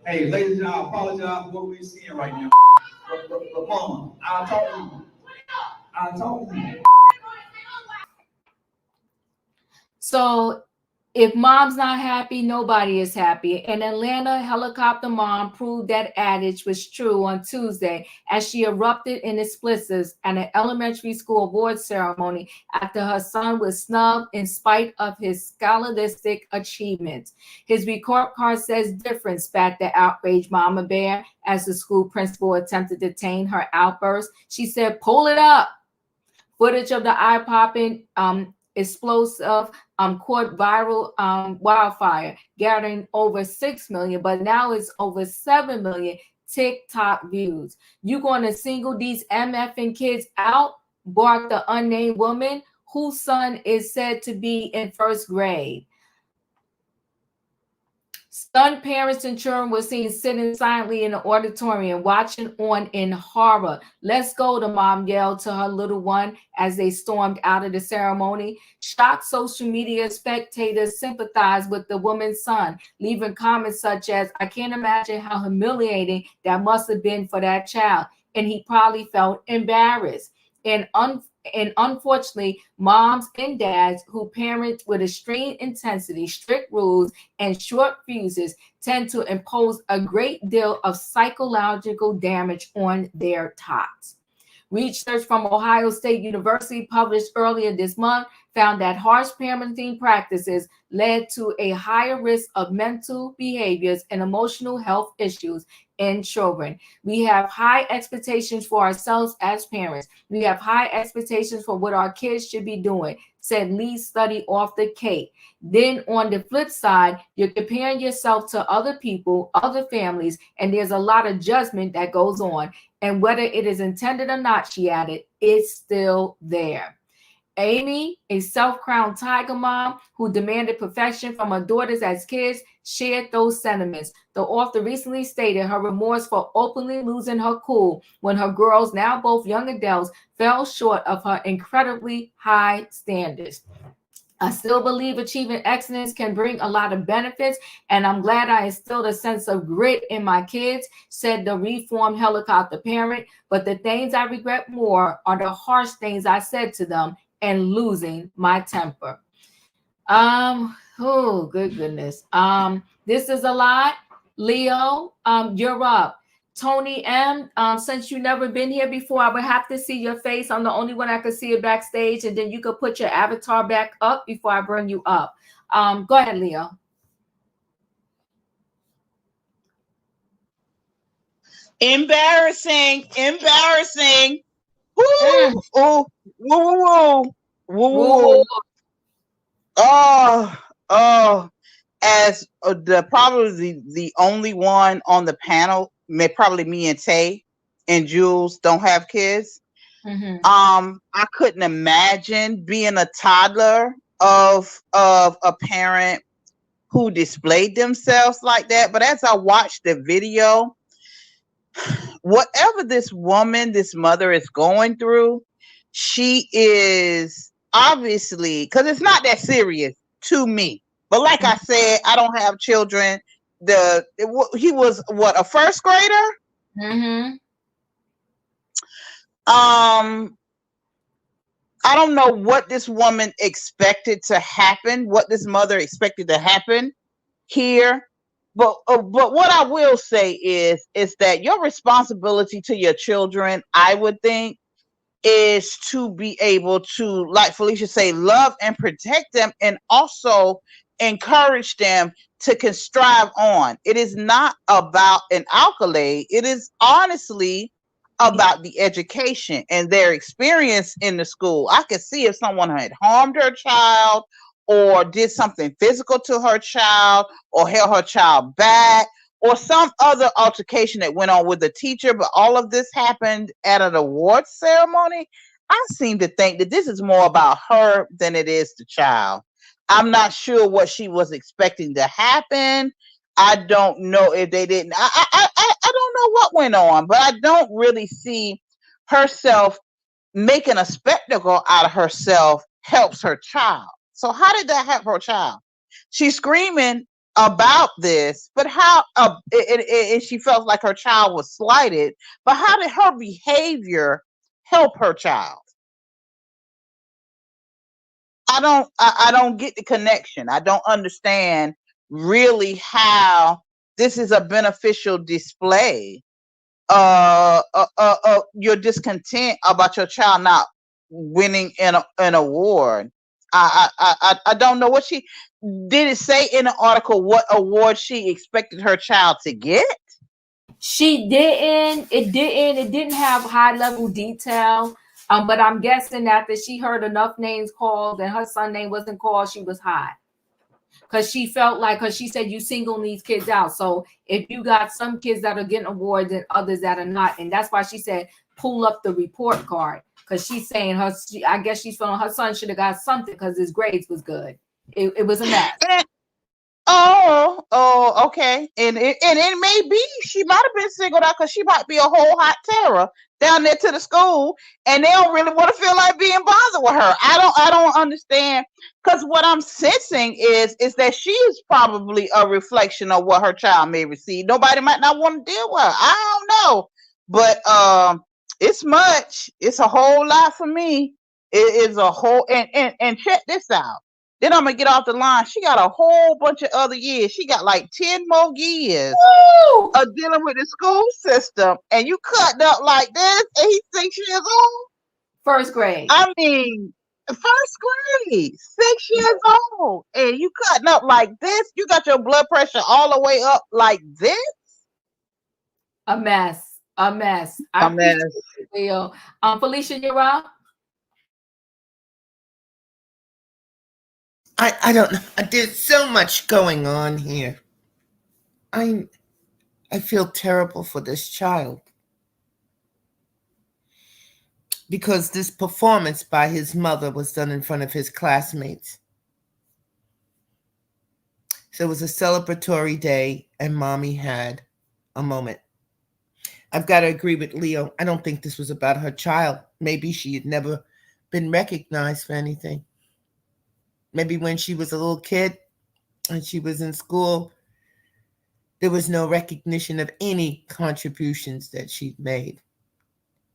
Hey, ladies, I apologize for what we're seeing right now. But Mama, I'll talk to you. So if mom's not happy, nobody is happy. An Atlanta helicopter mom proved that adage was true on Tuesday as she erupted in expletives at an elementary school award ceremony after her son was snubbed in spite of his scholastic achievements. His report card says different, spat the outraged mama bear as the school principal attempted to tame her outburst. She said, "Pull it up." Footage of the eye-popping explosive caught viral wildfire, gathering over 6 million, but now it's over 7 million TikTok views. You going to single these MFing kids out? Barked the unnamed woman whose son is said to be in first grade. Stunned parents and children were seen sitting silently in the auditorium, watching on in horror. "Let's go," the mom yelled to her little one as they stormed out of the ceremony. Shocked social media spectators sympathized with the woman's son, leaving comments such as, "I can't imagine how humiliating that must have been for that child, and he probably felt embarrassed." And unfortunately, moms and dads who parent with extreme intensity, strict rules, and short fuses tend to impose a great deal of psychological damage on their tots. Research from Ohio State University published earlier this month found that harsh parenting practices led to a higher risk of mental behaviors and emotional health issues in children. We have high expectations for ourselves as parents. We have high expectations for what our kids should be doing, said lead study author Kate. Then on the flip side, you're comparing yourself to other people, other families, and there's a lot of judgment that goes on. And whether it is intended or not, she added, it's still there. Amy, a self-crowned tiger mom who demanded perfection from her daughters as kids, shared those sentiments. The author recently stated her remorse for openly losing her cool when her girls, now both young adults, fell short of her incredibly high standards. I still believe achieving excellence can bring a lot of benefits, and I'm glad I instilled a sense of grit in my kids, said the reformed helicopter parent. But the things I regret more are the harsh things I said to them and losing my temper. Oh, good goodness. This is a lot. Leo, you're up. Tony M, since you've never been here before, I would have to see your face. I'm the only one I could see it backstage, and then you could put your avatar back up before I bring you up. Go ahead, Leo. Embarrassing. Woo! Oh, woo, woo. Oh. As probably the only one on the panel, probably me and Tay and Jules don't have kids. Mm-hmm. I couldn't imagine being a toddler of a parent who displayed themselves like that. But as I watched the video, whatever this mother is going through, she is obviously, because it's not that serious to me. But like I said, I don't have children. He was what, a first grader? Mm-hmm. I don't know what this woman expected to happen, what this mother expected to happen here. But what I will say is that your responsibility to your children, I would think, is to be able to, like Felicia say, love and protect them, and also encourage them to strive on. It is not about an accolade. It is honestly about the education and their experience in the school. I could see if someone had harmed her child or did something physical to her child or held her child back or some other altercation that went on with the teacher, but all of this happened at an awards ceremony. I seem to think that this is more about her than it is the child. I'm not sure what she was expecting to happen. I don't know if they didn't. I don't know what went on, but I don't really see herself making a spectacle out of herself helps her child. So how did that help her child? She's screaming about this, but how she felt like her child was slighted, but how did her behavior help her child? I don't get the connection. I don't understand really how this is a beneficial display your discontent about your child not winning an award. I don't know what she did. It say in the article what award she expected her child to get? She didn't. It didn't have high level detail. But I'm guessing after she heard enough names called and her son's name wasn't called, she was high. Because she felt like, because she said you single these kids out. So if you got some kids that are getting awards and others that are not, and that's why she said pull up the report card. Because she's saying I guess she's feeling her son should have got something because his grades was good. It was a mess. Oh, okay. And it may be she might have been singled out because she might be a whole hot terror down there to the school, and they don't really want to feel like being bothered with her. I don't understand, because what I'm sensing is that she is probably a reflection of what her child may receive. Nobody might not want to deal with her. I don't know, but it's much. It's a whole lot for me. It is a whole and check this out. Then I'm gonna get off the line. She got a whole bunch of other years. She got like 10 more years Woo! of dealing with the school system. And you cutting up like this, and he's 6 years old. First grade. I mean, first grade, 6 years old, and you cutting up like this. You got your blood pressure all the way up like this. A mess. A mess. A mess. Leo. Felicia, you're up. I don't know. There's so much going on here. I feel terrible for this child. Because this performance by his mother was done in front of his classmates. So it was a celebratory day, and mommy had a moment. I've got to agree with Leo. I don't think this was about her child. Maybe she had never been recognized for anything. Maybe when she was a little kid and she was in school, there was no recognition of any contributions that she'd made.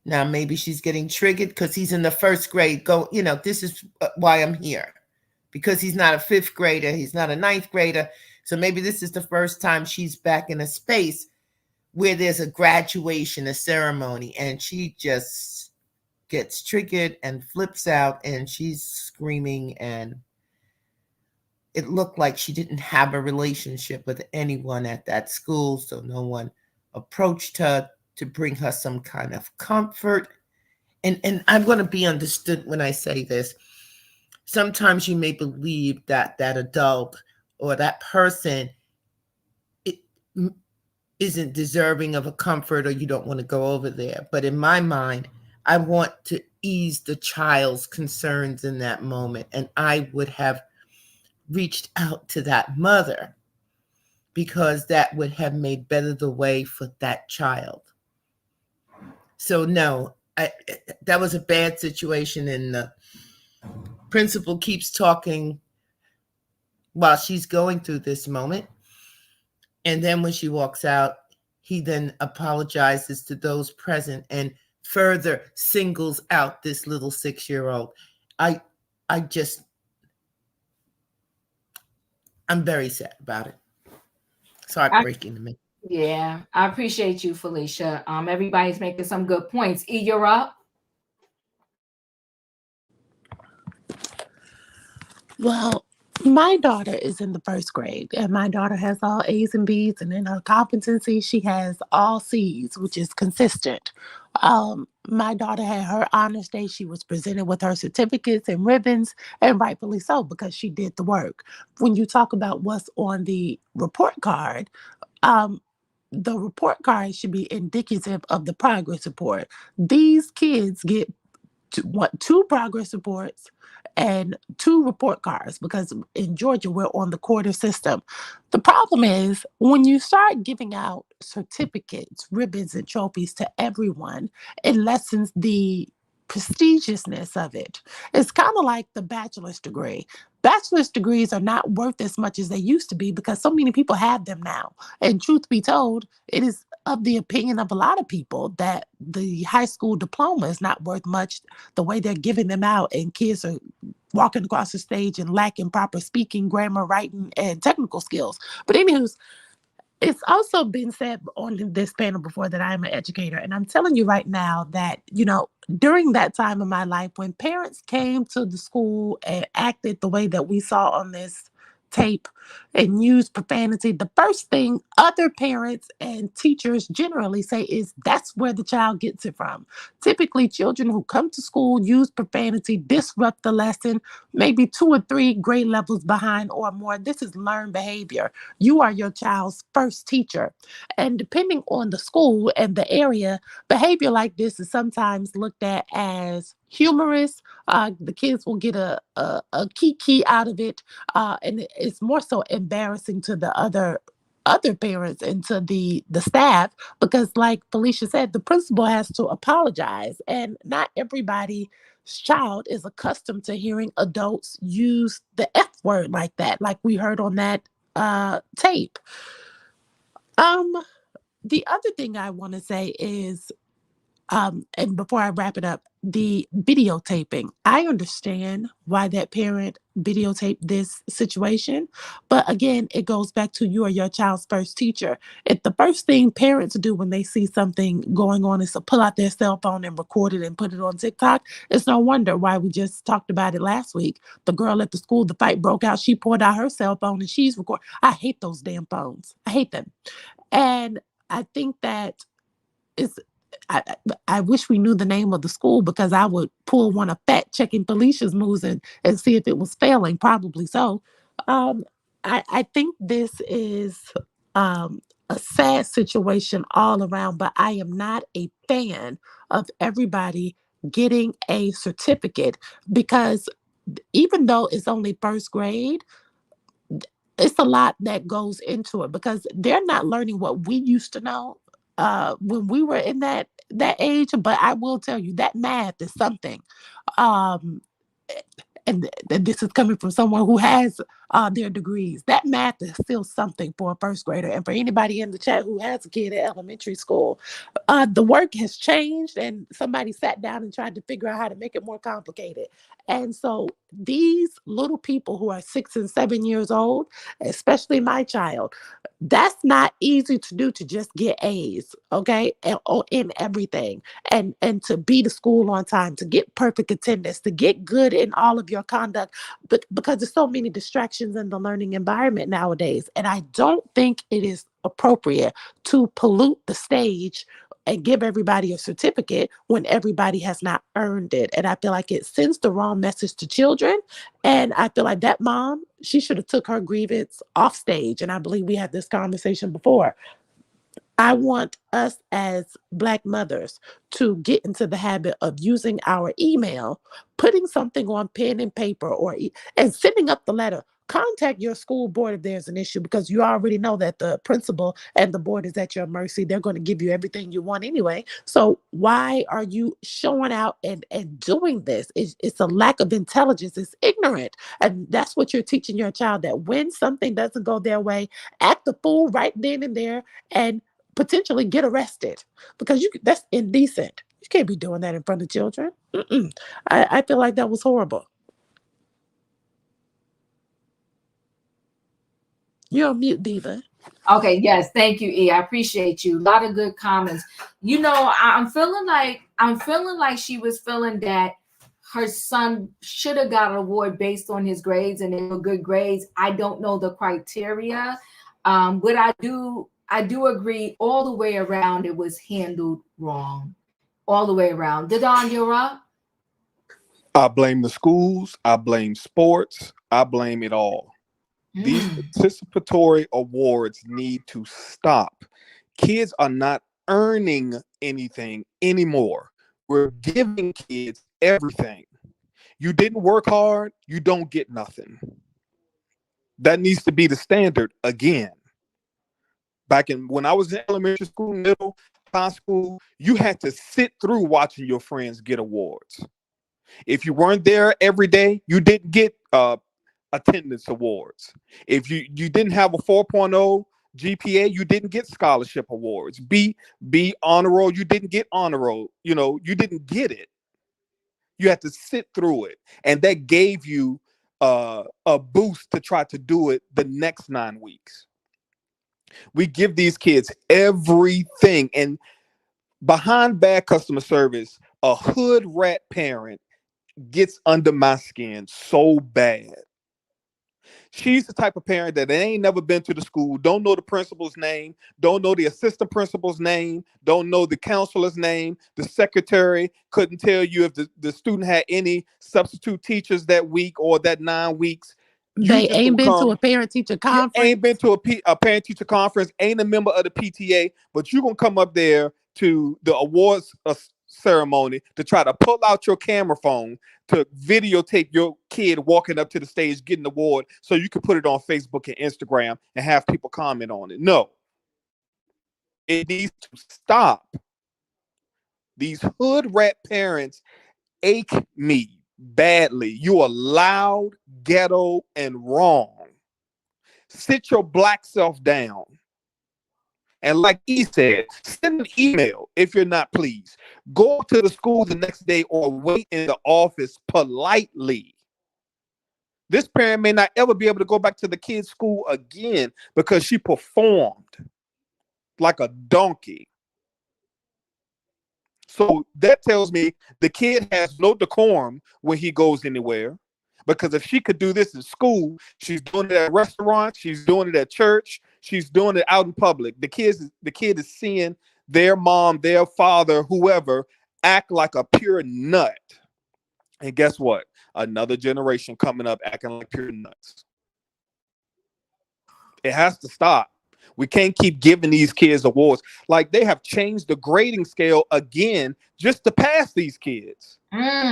Now, maybe she's getting triggered because he's in the first grade. This is why I'm here. Because he's not a fifth grader. He's not a ninth grader. So maybe this is the first time she's back in a space where there's a graduation, a ceremony, and she just gets triggered and flips out, and she's screaming, and it looked like she didn't have a relationship with anyone at that school, so no one approached her to bring her some kind of comfort. And I'm going to be understood when I say this. Sometimes you may believe that that adult or that person isn't deserving of a comfort, or you don't want to go over there. But in my mind, I want to ease the child's concerns in that moment. And I would have reached out to that mother because that would have made better the way for that child. So no, that was a bad situation, and the principal keeps talking while she's going through this moment. And then when she walks out, he then apologizes to those present and further singles out this little 6-year-old. I'm very sad about it. It's heartbreaking to me. Yeah, I appreciate you, Felicia. Everybody's making some good points. E, you're up. Well, my daughter is in the first grade, and my daughter has all A's and B's, and in her competency, she has all C's, which is consistent. My daughter had her honors day. She was presented with her certificates and ribbons, and rightfully so, because she did the work. When you talk about what's on the report card, the report card should be indicative of the progress report. These kids get two progress reports and 2 report cards, because in Georgia, we're on the quarter system. The problem is when you start giving out certificates, ribbons, and trophies to everyone, it lessens the prestigiousness of it. It's kind of like the bachelor's degree. Bachelor's degrees are not worth as much as they used to be because so many people have them now. And truth be told, it is of the opinion of a lot of people that the high school diploma is not worth much the way they're giving them out, and kids are walking across the stage and lacking proper speaking, grammar, writing, and technical skills. But anywho, it's also been said on this panel before that I am an educator. And I'm telling you right now that, during that time of my life, when parents came to the school and acted the way that we saw on this tape and used profanity, the first thing other parents and teachers generally say is that's where the child gets it from. Typically, children who come to school use profanity, disrupt the lesson, maybe 2 or 3 grade levels behind or more. This is learned behavior. You are your child's first teacher. And depending on the school and the area, behavior like this is sometimes looked at as humorous. The kids will get a kiki out of it. And it's more so embarrassing to the other parents and to the staff, because like Felicia said, the principal has to apologize, and not everybody's child is accustomed to hearing adults use the F word like that, like we heard on that tape. The other thing I want to say is And before I wrap it up, the videotaping, I understand why that parent videotaped this situation. But again, it goes back to you are your child's first teacher. If the first thing parents do when they see something going on is to pull out their cell phone and record it and put it on TikTok, it's no wonder why we just talked about it last week. The girl at the school, the fight broke out. She pulled out her cell phone and she's recording. I hate those damn phones. I hate them. And I think that it's I wish we knew the name of the school because I would pull one of Fat checking Felicia's moves and see if it was failing. Probably so. Um, I think this is a sad situation all around, but I am not a fan of everybody getting a certificate because even though it's only first grade, it's a lot that goes into it because they're not learning what we used to know when we were in that age. But I will tell you that math is something. Um, and this is coming from someone who has their degrees. That math is still something for a first grader. And for anybody in the chat who has a kid at elementary school, the work has changed and somebody sat down and tried to figure out how to make it more complicated. And so these little people who are 6 and 7 years old, especially my child, that's not easy to do to just get A's, okay, in everything, and to be to school on time, to get perfect attendance, to get good in all of your conduct, but because there's so many distractions in the learning environment nowadays, and I don't think it is appropriate to pollute the stage and give everybody a certificate when everybody has not earned it. And I feel like it sends the wrong message to children. And I feel like that mom, she should have took her grievance off stage. And I believe we had this conversation before. I want us as Black mothers to get into the habit of using our email, putting something on pen and paper and sending up the letter. Contact your school board if there's an issue because you already know that the principal and the board is at your mercy. They're going to give you everything you want anyway. So why are you showing out and doing this? It's a lack of intelligence. It's ignorant. And that's what you're teaching your child, that when something doesn't go their way, act the fool right then and there and potentially get arrested because that's indecent. You can't be doing that in front of children. I feel like that was horrible. You're on mute, Diva. Okay, yes, thank you, E. I appreciate you. A lot of good comments. You know, I'm feeling like she was feeling that her son should have got an award based on his grades and they were good grades. I don't know the criteria. But I do agree all the way around it was handled wrong. All the way around. Didon, you're up? I blame the schools. I blame sports. I blame it all. These participatory awards need to stop. Kids are not earning anything anymore. We're giving kids everything. You didn't work hard, you don't get nothing. That needs to be the standard again. Back when I was in elementary school, middle, high school, you had to sit through watching your friends get awards. If you weren't there every day, you didn't get attendance awards. If you didn't have a 4.0 GPA, you didn't get scholarship awards. Be honor roll, you didn't get honor roll. You didn't get it. You had to sit through it, and that gave you a boost to try to do it the next 9 weeks. We give these kids everything, and behind bad customer service, a hood rat parent gets under my skin so bad. She's the type of parent that ain't never been to the school, don't know the principal's name, don't know the assistant principal's name, don't know the counselor's name, the secretary couldn't tell you if the student had any substitute teachers that week or that 9 weeks. They ain't been to a parent-teacher conference. Ain't been to a parent-teacher conference, ain't a member of the PTA, but you're going to come up there to the awards ceremony to try to pull out your camera phone to videotape your kid walking up to the stage getting the award so you can put it on Facebook and Instagram and have people comment on it. No. It needs to stop. These hood rat parents ache me badly. You are loud, ghetto, and wrong. Sit your Black self down. And like E said, send an email if you're not pleased. Go to the school the next day or wait in the office politely. This parent may not ever be able to go back to the kid's school again because she performed like a donkey. So that tells me the kid has no decorum when he goes anywhere. Because if she could do this in school, she's doing it at restaurants, she's doing it at church, she's doing it out in public. The kid is seeing their mom, their father, whoever, act like a pure nut. And guess what? Another generation coming up acting like pure nuts. It has to stop. We can't keep giving these kids awards. Like they have changed the grading scale again just to pass these kids,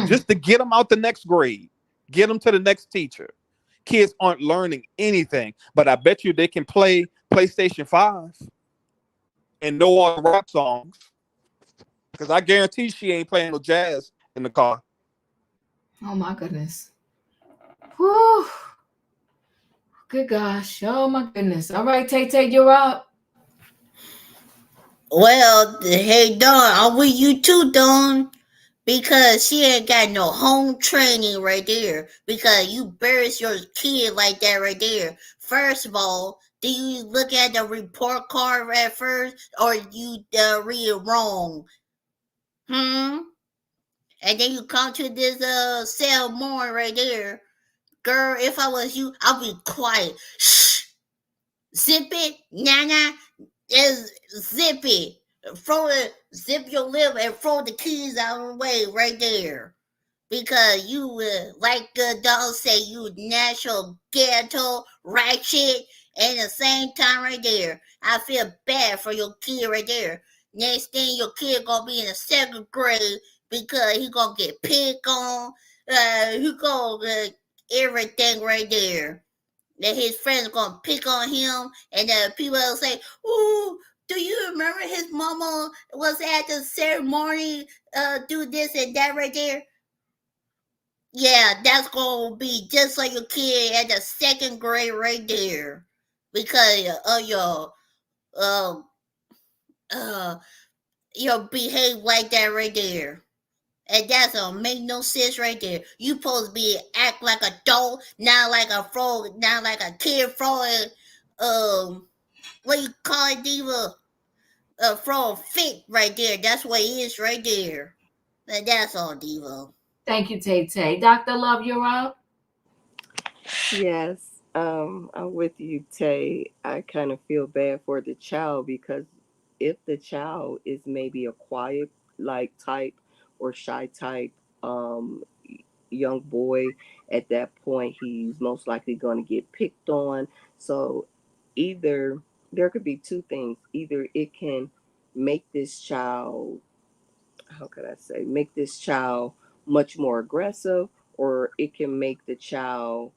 just to get them out the next grade, get them to the next teacher. Kids aren't learning anything, but I bet you they can play PlayStation 5 and know all the rap songs because I guarantee she ain't playing no jazz in the car. Oh my goodness. Whew. Good gosh. Oh my goodness. All right, Tay, you're up. Well, hey, Dawn, I'm with you too, Dawn. Because she ain't got no home training right there. Because you embarrass your kid like that right there. First of all, do you look at the report card at first, or you read it wrong? And then you come to this cell morning right there. Girl, if I was you, I'll be quiet. Shh. Zip it, nana. Zip it. Zip your lip and throw the keys out of the way right there. Because you, like Dog say, you natural ghetto ratchet. And at the same time right there, I feel bad for your kid right there. Next thing, your kid gonna be in the second grade because he gonna get picked on. He gonna everything right there. That his friends gonna pick on him, and people will say, "Ooh, do you remember his mama was at the ceremony? Do this and that right there." Yeah, that's gonna be just like your kid at the second grade right there, because of uh your behave like that right there. And that's don't make no sense right there. You supposed to be act like a adult, not like a frog, not like a kid frog. What you call it, Diva? Frog fit right there. That's what it is right there. And that's all, Diva. Thank you, Tay. Dr. Love, you're up. Yes, I'm with you, Tay. I kind of feel bad for the child because if the child is maybe a quiet like type or shy type young boy, at that point he's most likely going to get picked on. So either there could be two things. Either it can make this child, how could I say, make this child much more aggressive, or it can make the child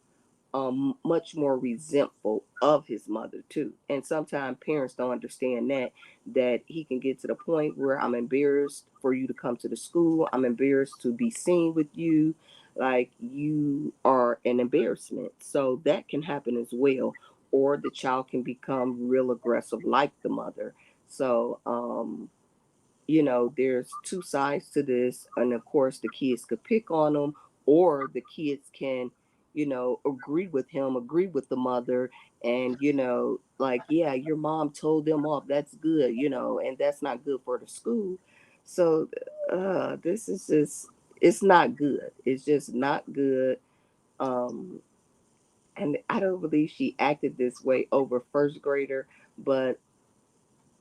much more resentful of his mother too. And sometimes parents don't understand that he can get to the point where I'm embarrassed for you to come to the school. I'm embarrassed to be seen with you. Like you are an embarrassment. So that can happen as well. Or the child can become real aggressive like the mother. So there's two sides to this. And of course, the kids could pick on him, or the kids can, agree with him, agree with the mother, and, like, yeah, your mom told them off. That's good, and that's not good for the school. So, this is just, it's not good. It's just not good. Um, and I don't believe she acted this way over first grader, but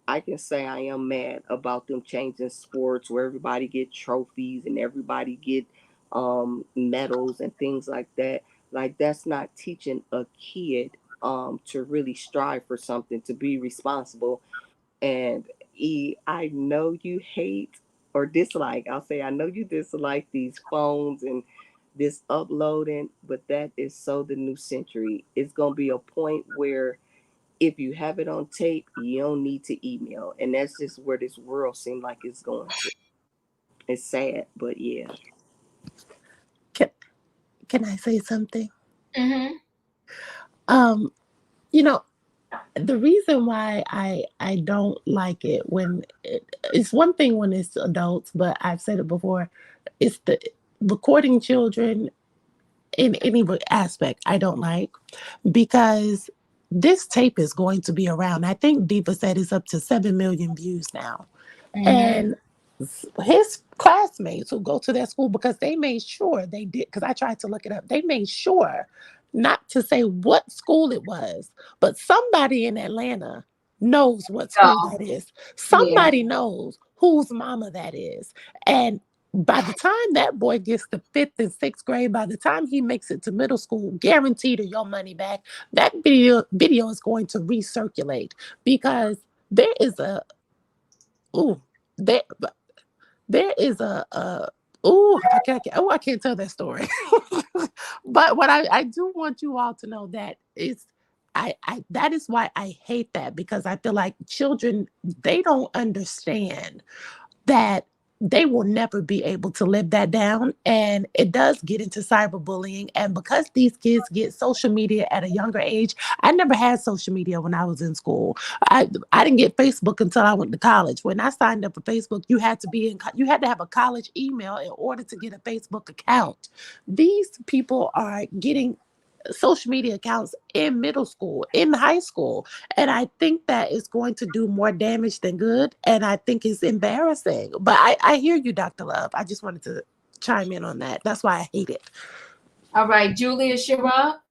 I can say I am mad about them changing sports where everybody get trophies and everybody get medals and things like that. Like that's not teaching a kid to really strive for something, to be responsible. And I know you hate or dislike. I'll say I know you dislike these phones and this uploading, but that is so the new century. It's gonna be a point where if you have it on tape, you don't need to email. And that's just where this world seems like it's going to. It's sad, but yeah. Can I say something? Mm-hmm. Um, you know, The reason why I don't like it it's one thing when it's adults, but I've said it before, it's the recording children in any aspect I don't like, because this tape is going to be around. I think Diva said it's up to 7 million views now. And his classmates who go to that school, because they made sure they did, because I tried to look it up, they made sure not to say what school it was, but somebody in Atlanta knows what school that is. Yeah. Somebody knows whose mama that is. And by the time that boy gets to fifth and sixth grade, by the time he makes it to middle school, guaranteed your money back, that video is going to recirculate, because there is a ooh, there there is a I can't tell that story. But what I do want you all to know that is I that is why I hate that, because I feel like children, they don't understand that they will never be able to live that down. And it does get into cyberbullying. And because these kids get social media at a younger age, I never had social media when I was in school. I didn't get Facebook until I went to college. When I signed up for Facebook, you had to have a college email in order to get a Facebook account. These people are getting social media accounts in middle school, in high school. And I think that is going to do more damage than good. And I think it's embarrassing. But I hear you, Dr. Love. I just wanted to chime in on that. That's why I hate it. All right, Julius, you're up.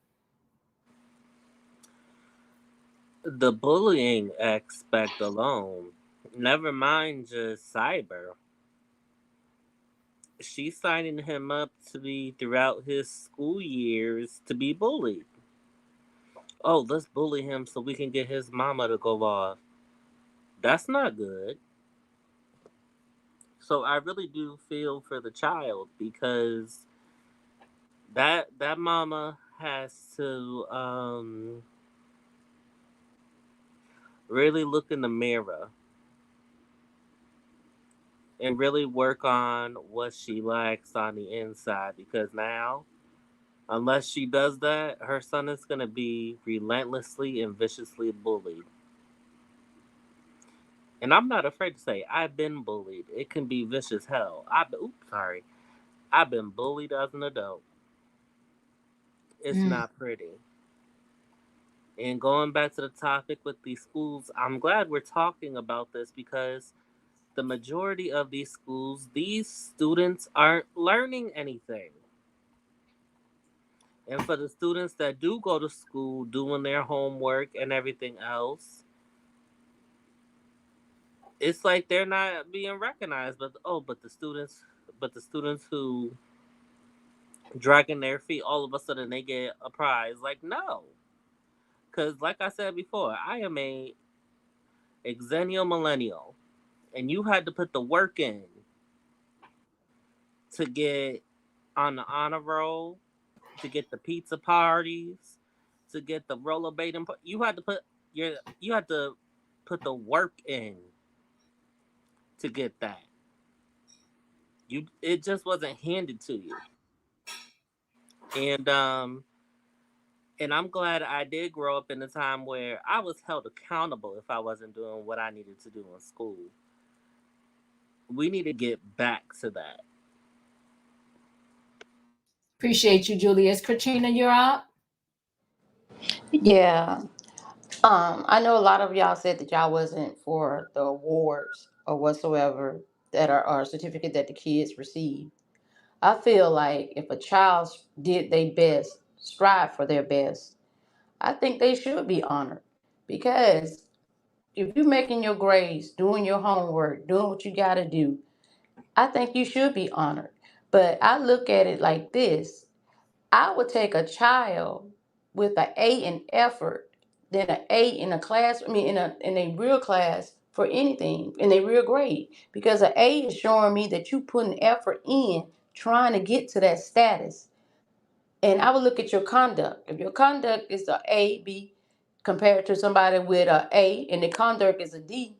The bullying aspect alone, never mind just cyber. She's signing him up to be throughout his school years to be bullied. Oh, let's bully him so we can get his mama to go off. That's not good. So I really do feel for the child, because that mama has to really look in the mirror and really work on what she lacks on the inside, because now, unless she does that, her son is going to be relentlessly and viciously bullied. And I'm not afraid to say I've been bullied. It can be vicious hell. I've been bullied as an adult. It's not pretty. And going back to the topic with these schools, I'm glad we're talking about this, because the majority of these schools, these students aren't learning anything. And for the students that do go to school doing their homework and everything else, it's like they're not being recognized. But the students who dragging their feet, all of a sudden they get a prize. Like, no. Because like I said before, I am a exennial millennial. And you had to put the work in to get on the honor roll, to get the pizza parties, to get the rollerblading. You had to put the work in to get that. It just wasn't handed to you. And I'm glad I did grow up in a time where I was held accountable if I wasn't doing what I needed to do in school. We need to get back to that. Appreciate you, Julius. Katrina, you're up. Yeah. I know a lot of y'all said that y'all wasn't for the awards or whatsoever that are or certificate that the kids receive. I feel like if a child did their best, strive for their best, I think they should be honored. Because if you're making your grades, doing your homework, doing what you got to do, I think you should be honored. But I look at it like this: I would take a child with an A in effort than an A in a class. I mean, in a real class for anything in a real grade, because an A is showing me that you put an effort in trying to get to that status. And I would look at your conduct. If your conduct is a A, B, compared to somebody with a A and the conduct is a D,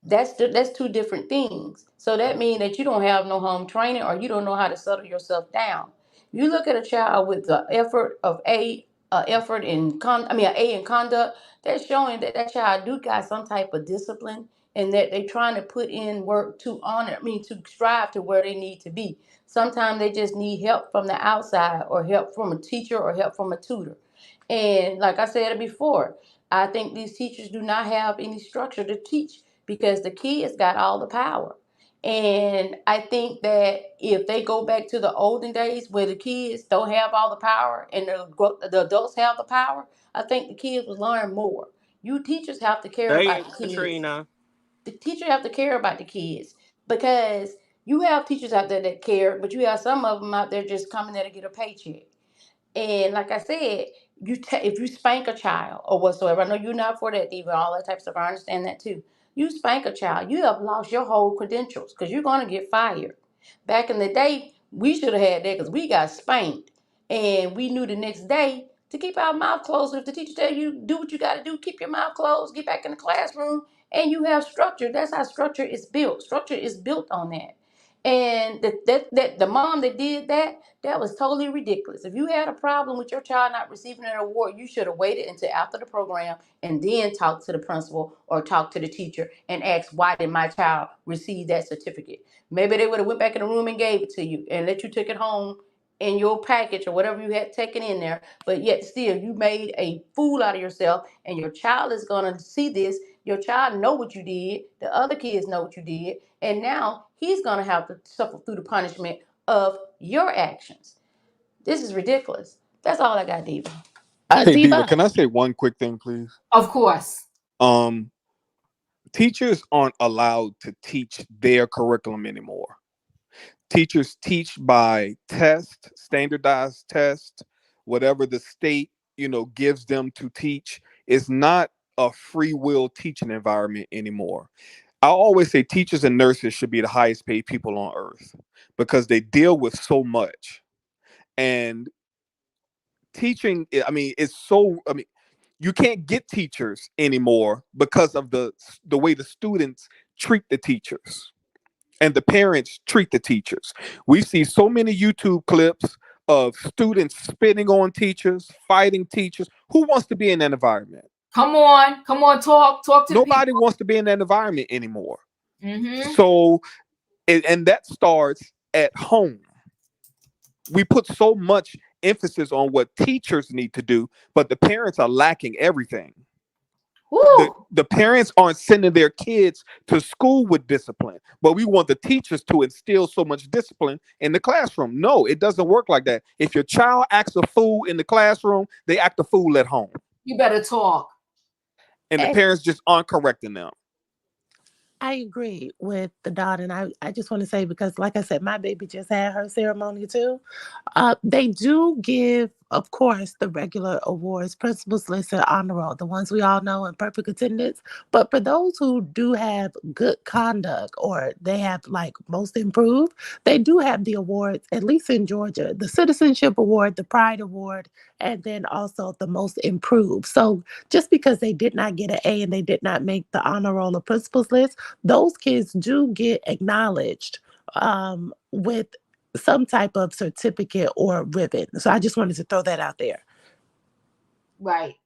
that's two different things. So that means that you don't have no home training, or you don't know how to settle yourself down. You look at a child with the effort of A effort in an A in conduct, that's showing that that child do got some type of discipline and that they trying to put in work to to strive to where they need to be. Sometimes they just need help from the outside or help from a teacher or help from a tutor. And like I said it before, I think these teachers do not have any structure to teach because the kids got all the power. And I think that if they go back to the olden days where the kids don't have all the power and the adults have the power, I think the kids would learn more. You teachers have to care Say about it, the kids. Katrina. The teacher have to care about the kids because you have teachers out there that care, but you have some of them out there just coming there to get a paycheck. And like I said, if you spank a child or whatsoever, I know you're not for that, even all that type of stuff. I understand that too. You spank a child, you have lost your whole credentials because you're going to get fired. Back in the day, we should have had that because we got spanked, and we knew the next day to keep our mouth closed. If the teacher tell you do what you got to do, keep your mouth closed, get back in the classroom, and you have structure. That's how structure is built. Structure is built on that. And the mom that did that, that was totally ridiculous. If you had a problem with your child not receiving an award, you should have waited until after the program and then talk to the principal or talk to the teacher and ask, why did my child receive that certificate? Maybe they would have went back in the room and gave it to you and let you take it home in your package or whatever you had taken in there. But yet still, you made a fool out of yourself, and your child is going to see this. Your child know what you did. The other kids know what you did. And now he's going to have to suffer through the punishment of your actions. This is ridiculous. That's all I got, Diva. Hey Diva, Diva. can I say one quick thing, please? Of course. Um, Teachers aren't allowed to teach their curriculum anymore. Teachers teach by test, standardized test, whatever the state, gives them to teach. Is not a free will teaching environment anymore. I always say teachers and nurses should be the highest paid people on earth because they deal with so much. And teaching, you can't get teachers anymore because of the way the students treat the teachers and the parents treat the teachers. We see so many YouTube clips of students spitting on teachers, fighting teachers. Who wants to be in that environment? Come on, talk to the people. Nobody wants to be in that environment anymore. Mm-hmm. So, and that starts at home. We put so much emphasis on what teachers need to do, but the parents are lacking everything. The parents aren't sending their kids to school with discipline, but we want the teachers to instill so much discipline in the classroom. No, it doesn't work like that. If your child acts a fool in the classroom, they act a fool at home. You better talk. And the parents just aren't correcting them. I agree with the daughter, and I just want to say, because like I said, my baby just had her ceremony too. They do give, of course, the regular awards, principals list and honor roll, the ones we all know, and perfect attendance. But for those who do have good conduct or they have like most improved, they do have the awards, at least in Georgia, the Citizenship Award, the Pride Award, and then also the most improved. So just because they did not get an A and they did not make the honor roll or principals list, those kids do get acknowledged with some type of certificate or ribbon. So I just wanted to throw that out there. Right.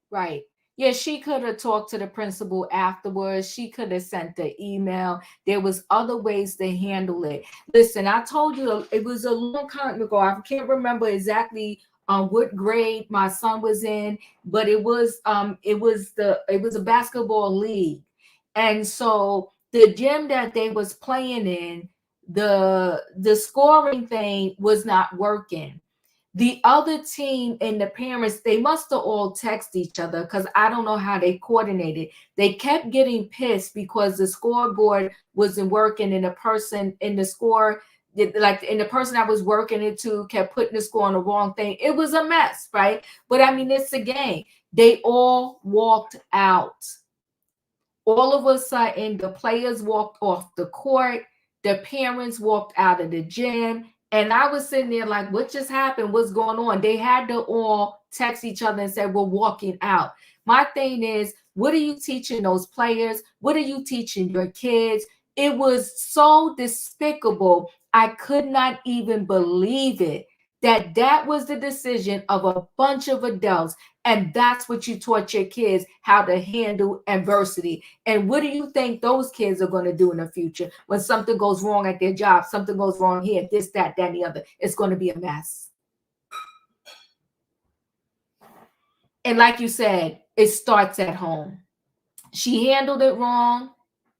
Yeah, she could have talked to the principal afterwards. She could have sent the email. There was other ways to handle it. Listen, I told you it was a long time ago. I can't remember exactly what grade my son was in, but it was a basketball league. And so the gym that they was playing in, the scoring thing was not working. The other team and the parents, they must have all text each other because I don't know how they coordinated. They kept getting pissed because the scoreboard wasn't working, and the person in the score, and the person I was working it to kept putting the score on the wrong thing. It was a mess, right? But I mean, it's a game. They all walked out. All of a sudden, the players walked off the court. The parents walked out of the gym. And I was sitting there like, what just happened? What's going on? They had to all text each other and say, we're walking out. My thing is, what are you teaching those players? What are you teaching your kids? It was so despicable. I could not even believe it. that was the decision of a bunch of adults, and that's what you taught your kids, how to handle adversity. And what do you think those kids are going to do in the future when something goes wrong at their job, something goes wrong here, this, that, and the other? It's going to be a mess. And like you said, it starts at home. She handled it wrong.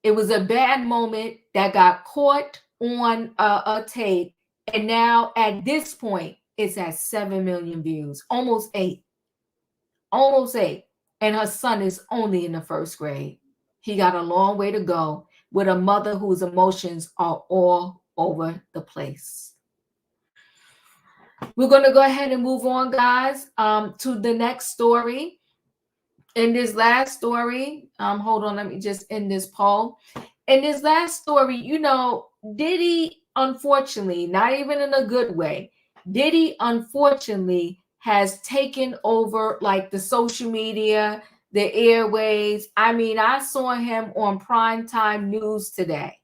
It was a bad moment that got caught on a tape. And now at this point, it's at 7 million views, almost 8. Almost 8. And her son is only in the first grade. He got a long way to go with a mother whose emotions are all over the place. We're going to go ahead and move on, guys, to the next story. In this last story, hold on, let me just end this poll. In this last story, you know, Diddy, unfortunately, not even in a good way, Diddy, unfortunately, has taken over like the social media, the airways. I mean, I saw him on primetime news today.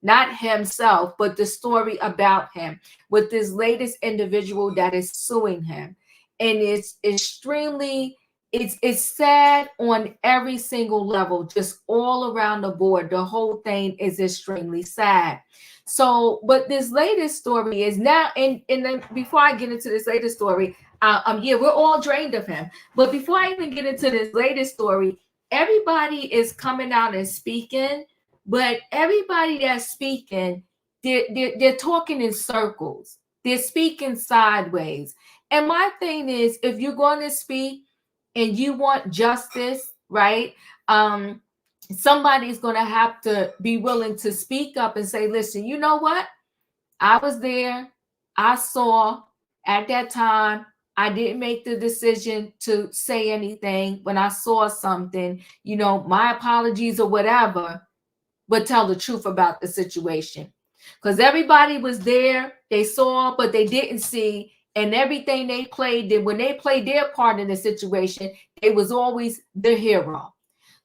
Not himself, but the story about him with this latest individual that is suing him. And it's extremely, it's sad on every single level, just all around the board. The whole thing is extremely sad. So, but this latest story is now, and then before I get into this latest story, yeah, we're all drained of him. But before I even get into this latest story, everybody is coming out and speaking, but everybody that's speaking, they're talking in circles. They're speaking sideways. And my thing is, if you're going to speak and you want justice, right? Somebody's going to have to be willing to speak up and say, listen, you know what? I was there. I saw at that time. I didn't make the decision to say anything when I saw something, you know, my apologies or whatever, but tell the truth about the situation. Because everybody was there, they saw, but they didn't see. And everything they played, when they played their part in the situation, it was always the hero.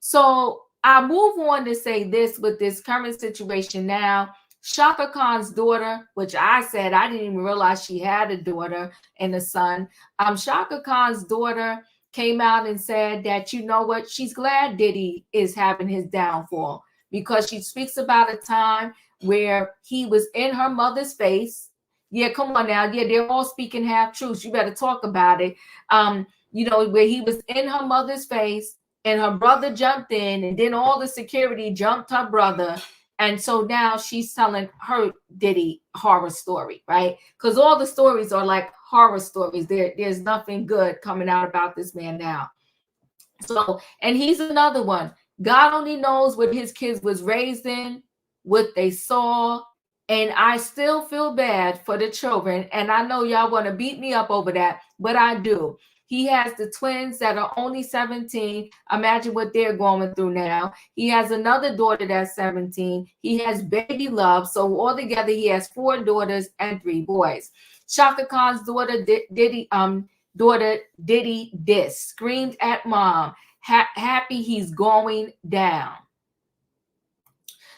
So I move on to say this with this current situation now. Chaka Khan's daughter, which I said I didn't even realize she had a daughter and a son. Chaka Khan's daughter came out and said that, you know what, she's glad Diddy is having his downfall, because she speaks about a time where he was in her mother's face. Yeah, come on now. Yeah, they're all speaking half truths. You better talk about it. You know, where he was in her mother's face and her brother jumped in, and then all the security jumped her brother. And so now she's telling her Diddy horror story, right? Because all the stories are like horror stories. There's nothing good coming out about this man now. So, and he's another one. God only knows what his kids was raised in, what they saw. And I still feel bad for the children. And I know y'all want to beat me up over that, but I do. He has the twins that are only 17. Imagine what they're going through now. He has another daughter that's 17. He has baby love. So altogether, he has 4 daughters and 3 boys. Chaka Khan's daughter, Diddy diss, screamed at mom, happy he's going down.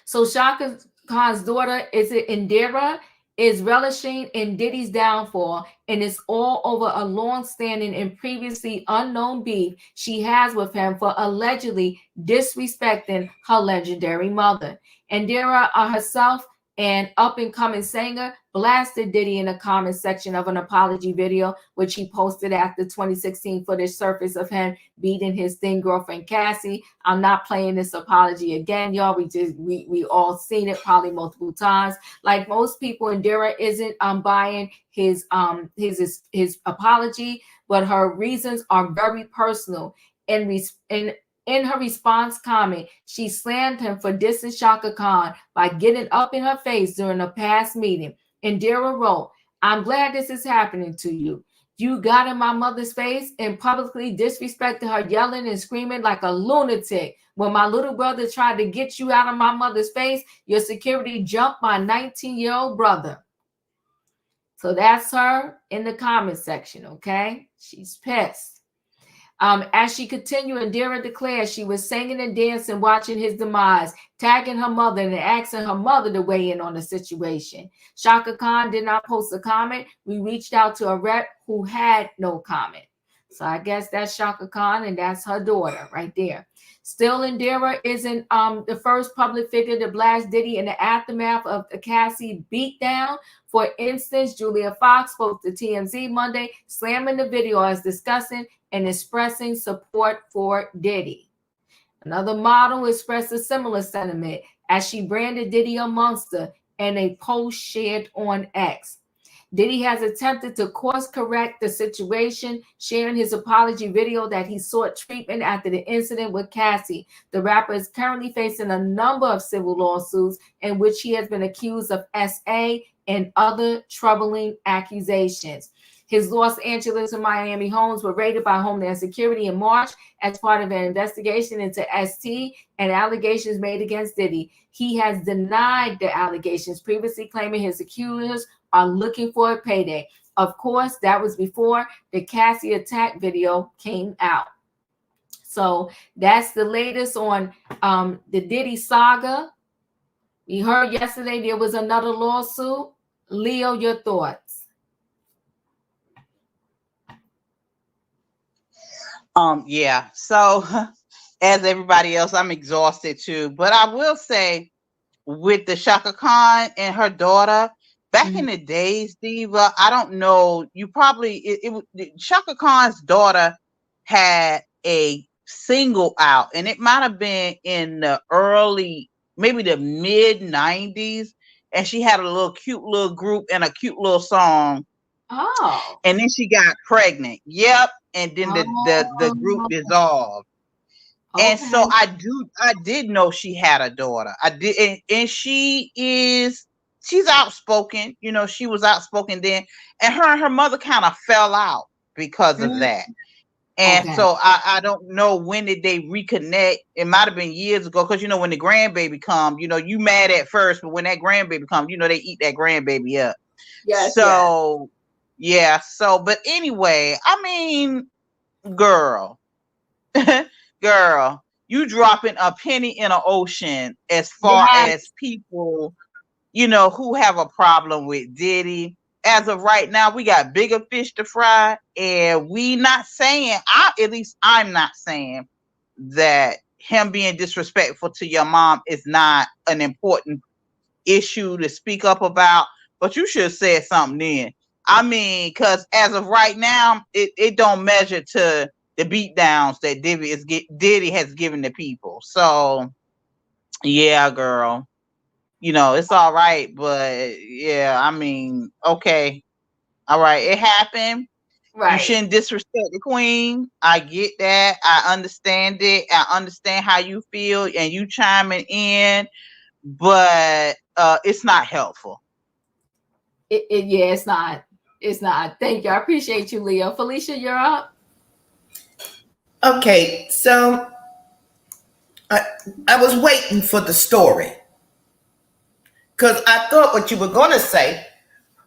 So Chaka Khan's daughter, is it Indira, is relishing in Diddy's downfall, and it's all over a long-standing and previously unknown beef she has with him for allegedly disrespecting her legendary mother. Indira herself, an up-and-coming singer, blasted Diddy in the comment section of an apology video, which he posted after 2016 footage surfaced of him beating his then girlfriend Cassie. I'm not playing this apology again, y'all. We all seen it probably multiple times. Like most people, Indira isn't buying his apology, but her reasons are very personal. In her response comment, she slammed him for dissing Chaka Khan by getting up in her face during a past meeting. Indira wrote, "I'm glad this is happening to you. You got in my mother's face and publicly disrespected her, yelling and screaming like a lunatic. When my little brother tried to get you out of my mother's face, your security jumped my 19-year-old brother." So that's her in the comment section, okay? She's pissed. As she continued, Indira declared she was singing and dancing, watching his demise, tagging her mother and asking her mother to weigh in on the situation. Chaka Khan did not post a comment. We reached out to a rep who had no comment. So I guess that's Chaka Khan, and that's her daughter right there. Still, Indira isn't the first public figure to blast Diddy in the aftermath of the Cassie beatdown. For instance, Julia Fox spoke to TMZ Monday, slamming the video as discussing and expressing support for Diddy. Another model expressed a similar sentiment as she branded Diddy a monster in a post shared on X. Diddy has attempted to course correct the situation, sharing his apology video that he sought treatment after the incident with Cassie. The rapper is currently facing a number of civil lawsuits in which he has been accused of SA and other troubling accusations. His Los Angeles and Miami homes were raided by Homeland Security in March as part of an investigation into ST and allegations made against Diddy. He has denied the allegations, previously claiming his accusers are looking for a payday. Of course, that was before the Cassie attack video came out. So that's the latest on the Diddy saga. We heard yesterday there was another lawsuit. Leo, your thoughts? Yeah. So as everybody else, I'm exhausted too. But I will say, with the Chaka Khan and her daughter, back in the days, Diva, I don't know. You probably Chaka Khan's daughter had a single out, and it might have been in the early, maybe the mid 90s, and she had a little cute little group and a cute little song. Oh. And then she got pregnant. Yep. And then the group dissolved. Okay. And so I did know she had a daughter. I did, and she's outspoken. You know, she was outspoken then, and her mother kind of fell out because of that. And so I don't know, when did they reconnect? It might have been years ago, because you know, when the grandbaby comes, you know, you mad at first, but when that grandbaby comes, you know, they eat that grandbaby up. Yes. So yeah. So, but anyway, I mean, girl. Girl, you dropping a penny in an ocean as far as people, you know, who have a problem with Diddy. As of right now, we got bigger fish to fry, and we not saying, at least I'm not saying that him being disrespectful to your mom is not an important issue to speak up about, but you should have said something then. I mean, because as of right now, it don't measure to the beatdowns that Diddy has given the people. So, yeah, girl, you know, it's all right, but yeah, I mean, okay, all right, it happened. Right. You shouldn't disrespect the queen. I get that. I understand it. I understand how you feel, and you chiming in, but it's not helpful. Yeah, it's not. It's not. Thank you. I appreciate you, Leo. Felicia, you're up. Okay, so I was waiting for the story, because I thought what you were going to say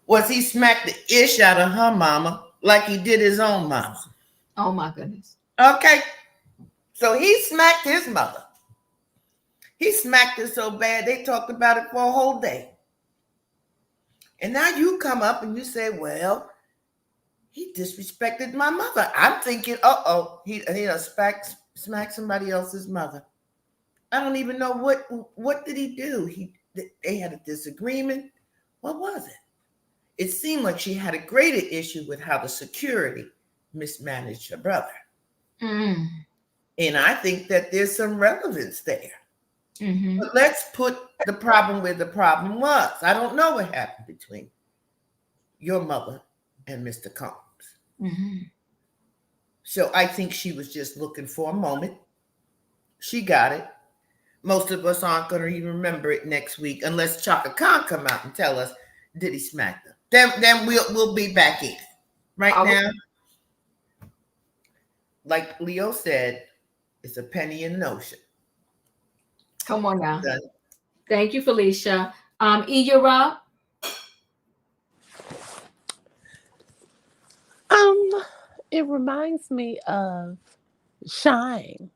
was he smacked the ish out of her mama like he did his own mama. Oh, my goodness. Okay, so he smacked his mother. He smacked her so bad they talked about it for a whole day. And now you come up and you say, well, he disrespected my mother. I'm thinking, he smacked somebody else's mother. I don't even know what did he do. They had a disagreement. What was it? It seemed like she had a greater issue with how the security mismanaged her brother. And I think that there's some relevance there. But let's put the problem where the problem was. I don't know what happened between your mother and Mr. Combs. So I think she was just looking for a moment. She got it. Most of us aren't going to even remember it next week unless Chaka Khan come out and tell us, did he smack them? Then we'll be back in. Right now, like Leo said, it's a penny in the ocean. Come on now. Thank you, Felicia. You're up. It reminds me of Shine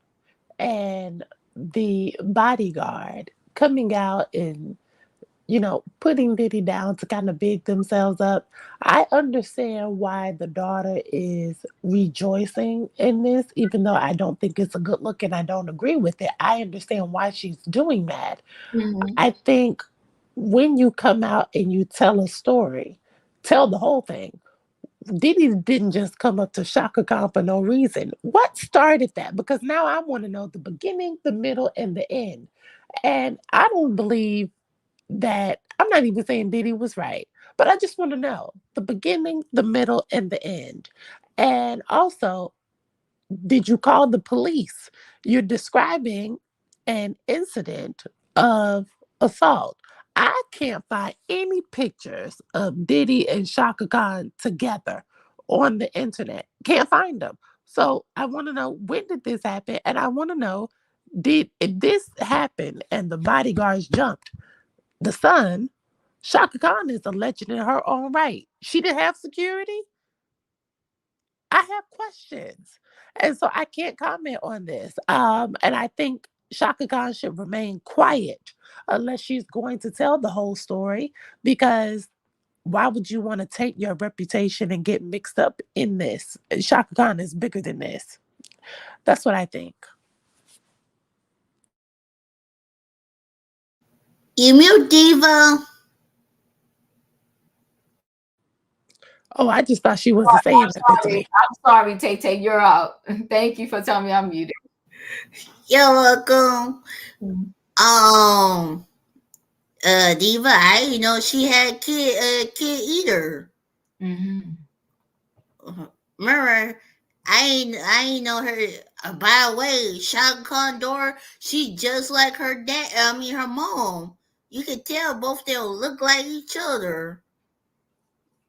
and the bodyguard coming out and, putting Diddy down to kind of big themselves up. I understand why the daughter is rejoicing in this, even though I don't think it's a good look and I don't agree with it. I understand why she's doing that. Mhm. I think when you come out and you tell a story, tell the whole thing. Diddy didn't just come up to Chaka Khan for no reason. What started that? Because now I want to know the beginning, the middle, and the end. And I don't believe that, I'm not even saying Diddy was right, but I just want to know the beginning, the middle, and the end. And also, did you call the police? You're describing an incident of assault. I can't find any pictures of Diddy and Shaka Khan together on the internet. Can't find them. So I want to know, when did this happen? And I want to know, if this happened and the bodyguards jumped the son, Shaka Khan is a legend in her own right. She didn't have security. I have questions. And so I can't comment on this. And I think Shaka Khan should remain quiet unless she's going to tell the whole story, because why would you want to take your reputation and get mixed up in this? Shaka Khan is bigger than this. That's what I think. You mute diva. Oh, I just thought she wasn't saying nothing to me. I'm sorry, Tay Tay, you're out. Thank you for telling me I'm muted. You're welcome. Mhm. Diva, I didn't know she had kid either. Remember, I ain't know her. By the way, Shaka Khan door, she just like her dad. I mean, her mom. You could tell both them look like each other.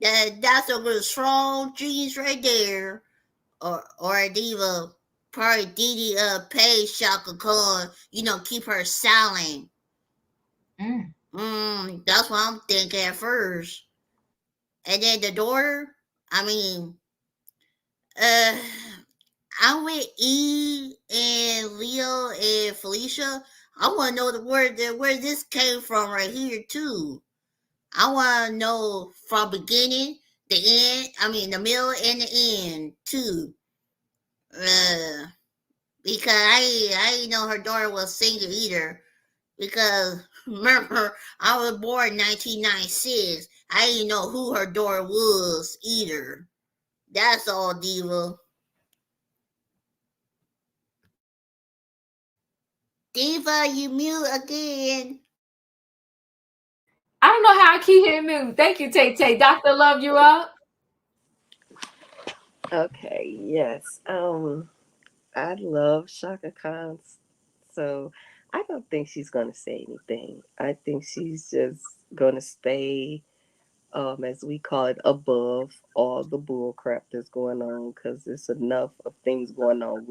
That's a good strong genes right there. Or Diva, probably Didi pay Shaka Khan. Keep her silent. That's what I'm thinking at first. And then the daughter, I mean, uh, I'm with E and Leo and Felicia. I want to know where this came from right here too. I want to know from beginning, the end. I mean, the middle and the end too. Uh, because I didn't know her daughter was single either. Because remember, I was born in 1996. I didn't know who her daughter was either. That's all, Diva. Diva, you mute again. I don't know how I keep hitting mute. Thank you, Tay Tay. Dr. Love, you up? Okay, yes. I love Shaka Khan, so I don't think she's gonna say anything. I think she's just gonna stay, as we call it, above all the bull crap that's going on, because there's enough of things going on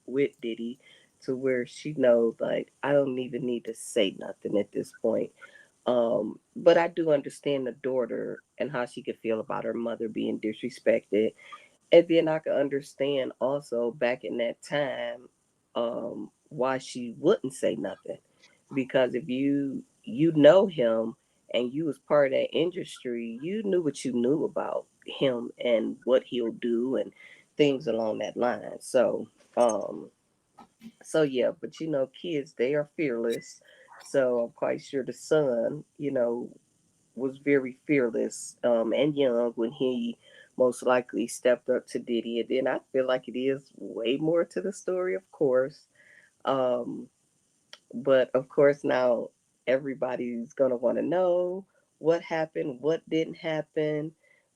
with Diddy to where she knows, like, I don't even need to say nothing at this point. But I do understand the daughter and how she could feel about her mother being disrespected. And then I could understand also back in that time, why she wouldn't say nothing. Because if you know him and you was part of that industry, you knew what you knew about him and what he'll do and things along that line. Um so yeah, but kids, they are fearless. So I'm quite sure the son, was very fearless, and young when he most likely stepped up to Diddy. And then I feel like it is way more to the story, of course. Um, but of course, now everybody's going to want to know what happened, what didn't happen.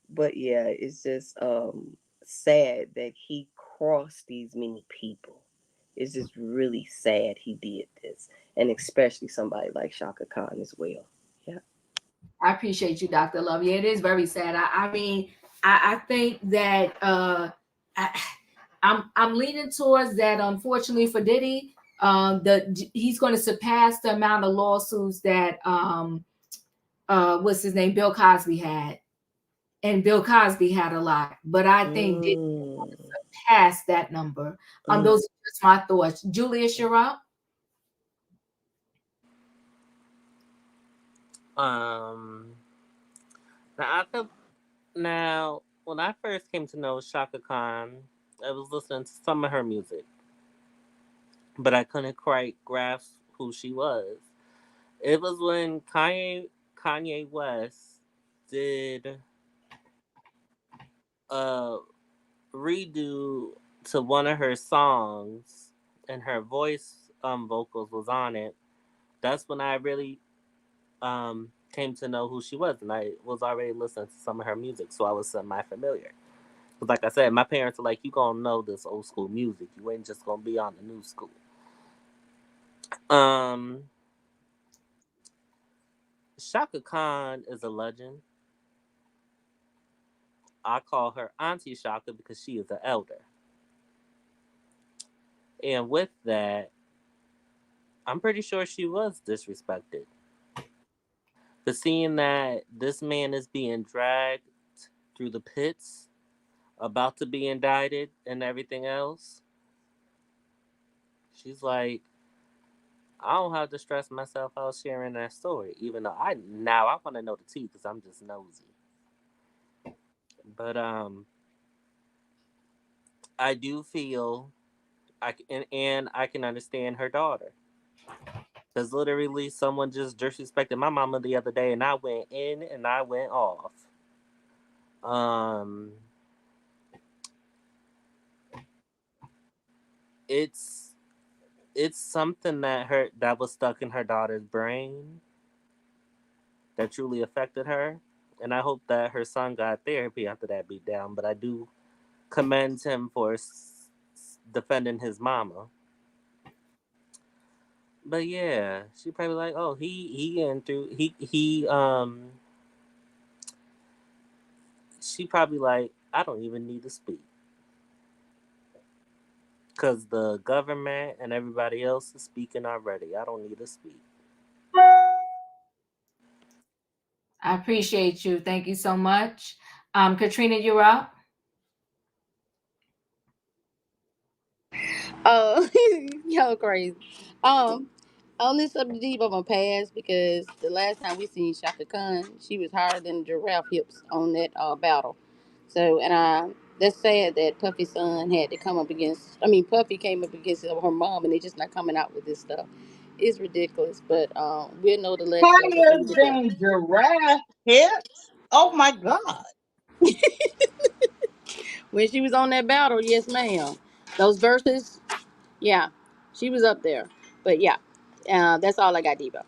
But yeah, it's just sad that he crossed these many people. It's just really sad he did this. And especially somebody like Shaka Khan as well. Yeah. I appreciate you, Dr. Love. Yeah, it is very sad. I mean, I think that I, I'm leaning towards that. Unfortunately for Diddy, he's going to surpass the amount of lawsuits that what's his name, Bill Cosby had, and Bill Cosby had a lot. But I think Diddy Mm. past that number. Those are just my thoughts. Julius, you're up. Now, when I first came to know Chaka Khan, I was listening to some of her music, but I couldn't quite grasp who she was. It was when Kanye West did a redo to one of her songs, and her voice vocals was on it. That's when I really came to know who she was, and I was already listening to some of her music, so I was semi-familiar. Because like I said, my parents are like, you gonna know this old school music. You ain't just gonna be on the new school. Chaka Khan is a legend. I call her Auntie Chaka because she is an elder. And with that, I'm pretty sure she was disrespected. But seeing that this man is being dragged through the pits, about to be indicted and everything else, she's like, I don't have to stress myself out sharing that story, even though I want to know the tea because I'm just nosy. But I do feel and I can understand her daughter. Because literally someone just disrespected my mama the other day and I went in and I went off. It's something that was stuck in her daughter's brain that truly affected her. And I hope that her son got therapy after that beatdown. But I do commend him for defending his mama. But yeah, she probably like, oh, he in through she probably like, I don't even need to speak. Because the government and everybody else is speaking already. I don't need to speak. I appreciate you. Thank you so much. Katrina, you're up. Y'all crazy. On this subject, I'm gonna pass because the last time we seen Chaka Khan, she was higher than giraffe hips on that battle. So, and that's sad that Puffy's son had to come up against. I mean, Puffy came up against her mom, and they just not coming out with this stuff. It's ridiculous, but we'll know the last Higher than giraffe hips. Oh my God. when she was on that battle. Yes, ma'am. Those verses, yeah, she was up there. But yeah, that's all I got, Devo.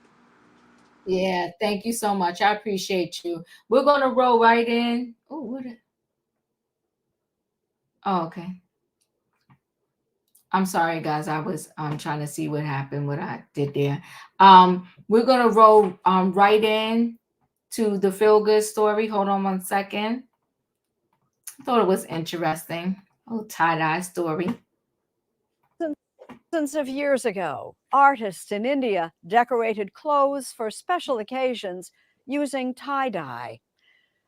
Yeah, thank you so much. I appreciate you. We're gonna roll right in. Oh, okay. I'm sorry, guys. I was trying to see what happened, what I did there. We're gonna roll right in to the feel good story. Hold on one second. I thought it was interesting. Oh, tie-dye story. Thousands of years ago, artists in India decorated clothes for special occasions using tie-dye,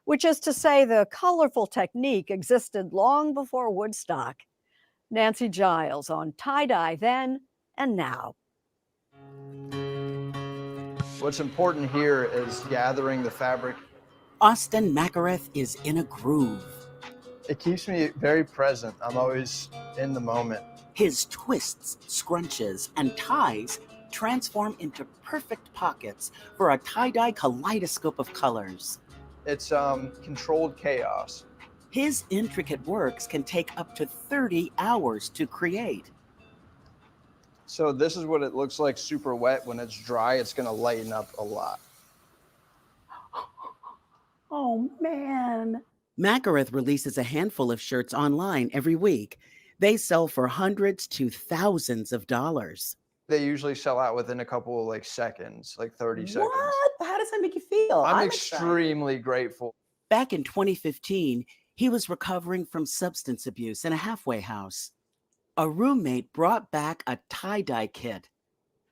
which is to say the colorful technique existed long before Woodstock. Nancy Giles on tie-dye then and now. What's important here is gathering the fabric. Austin Makareth is in a groove. It keeps me very present. I'm always in the moment. His twists, scrunches, and ties transform into perfect pockets for a tie-dye kaleidoscope of colors. It's controlled chaos. His intricate works can take up to 30 hours to create. So this is what it looks like super wet. When it's dry, it's going to lighten up a lot. Oh, man. Makareth releases a handful of shirts online every week. They sell for hundreds to thousands of dollars. They usually sell out within a couple of seconds, 30 seconds. What? How does that make you feel? I'm extremely grateful. Back in 2015, he was recovering from substance abuse in a halfway house. A roommate brought back a tie-dye kit.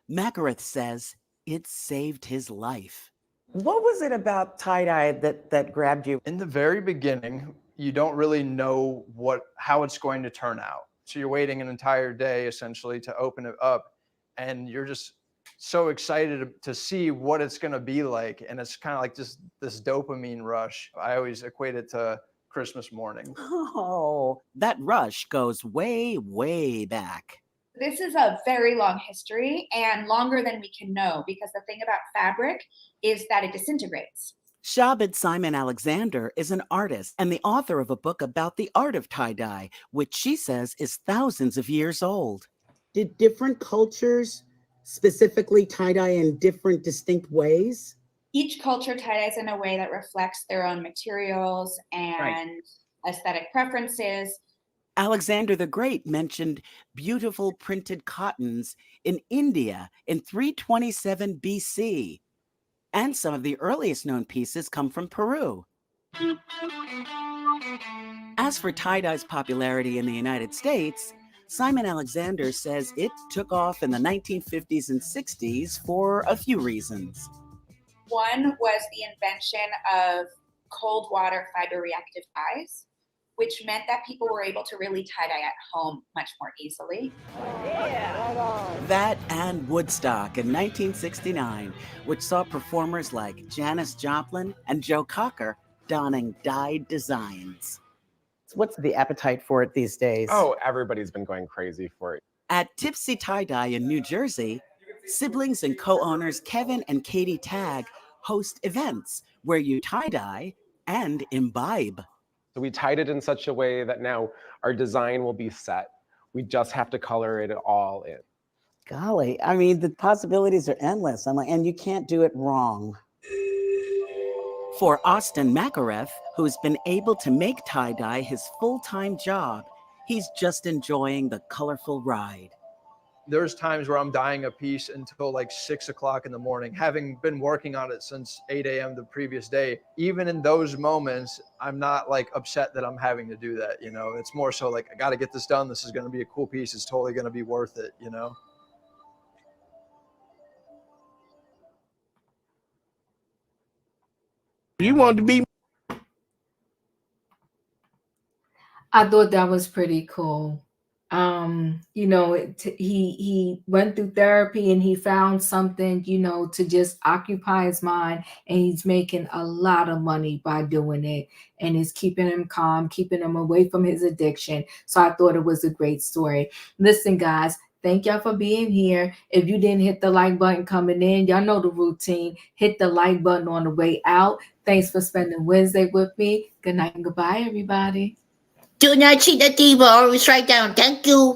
Makareth says it saved his life. What was it about tie-dye that grabbed you? In the very beginning, you don't really know how it's going to turn out. So you're waiting an entire day essentially to open it up, and you're just so excited to see what it's going to be like. And it's kind of like just this dopamine rush. I always equate it to Christmas morning. Oh, that rush goes way, way back. This is a very long history and longer than we can know, because the thing about fabric is that it disintegrates. Shabbat Simon Alexander is an artist and the author of a book about the art of tie-dye, which she says is thousands of years old. Did different cultures specifically tie-dye in different distinct ways? Each culture tie-dyes in a way that reflects their own materials and aesthetic preferences. Alexander the Great mentioned beautiful printed cottons in India in 327 BC. And some of the earliest known pieces come from Peru. As for tie-dye's popularity in the United States, Simon Alexander says it took off in the 1950s and 60s for a few reasons. One was the invention of cold water fiber reactive dyes, which meant that people were able to really tie-dye at home much more easily. That and Woodstock in 1969, which saw performers like Janis Joplin and Joe Cocker donning dyed designs. What's the appetite for it these days? Oh, everybody's been going crazy for it. At Tipsy Tie-Dye in New Jersey, siblings and co-owners Kevin and Katie Tagg host events where you tie-dye and imbibe. So we tied it in such a way that now our design will be set. We just have to color it all in. Golly, I mean, the possibilities are endless. I'm like, and you can't do it wrong. For Austin Makareth, who's been able to make tie-dye his full-time job, he's just enjoying the colorful ride. There's times where I'm dyeing a piece until like 6 o'clock in the morning, having been working on it since 8 a.m. the previous day. Even in those moments, I'm not like upset that I'm having to do that. You know, it's more so like, I got to get this done. This is going to be a cool piece. It's totally going to be worth it, you know? You want to be? I thought that was pretty cool. You know, he went through therapy and he found something, you know, to just occupy his mind, and he's making a lot of money by doing it, and it's keeping him calm, keeping him away from his addiction. So I thought it was a great story. Listen, guys, thank y'all for being here. If you didn't hit the like button coming in, y'all know the routine. Hit the like button on the way out. Thanks for spending Wednesday with me. Good night and goodbye, everybody. Do not cheat the diva. Always write down. Thank you.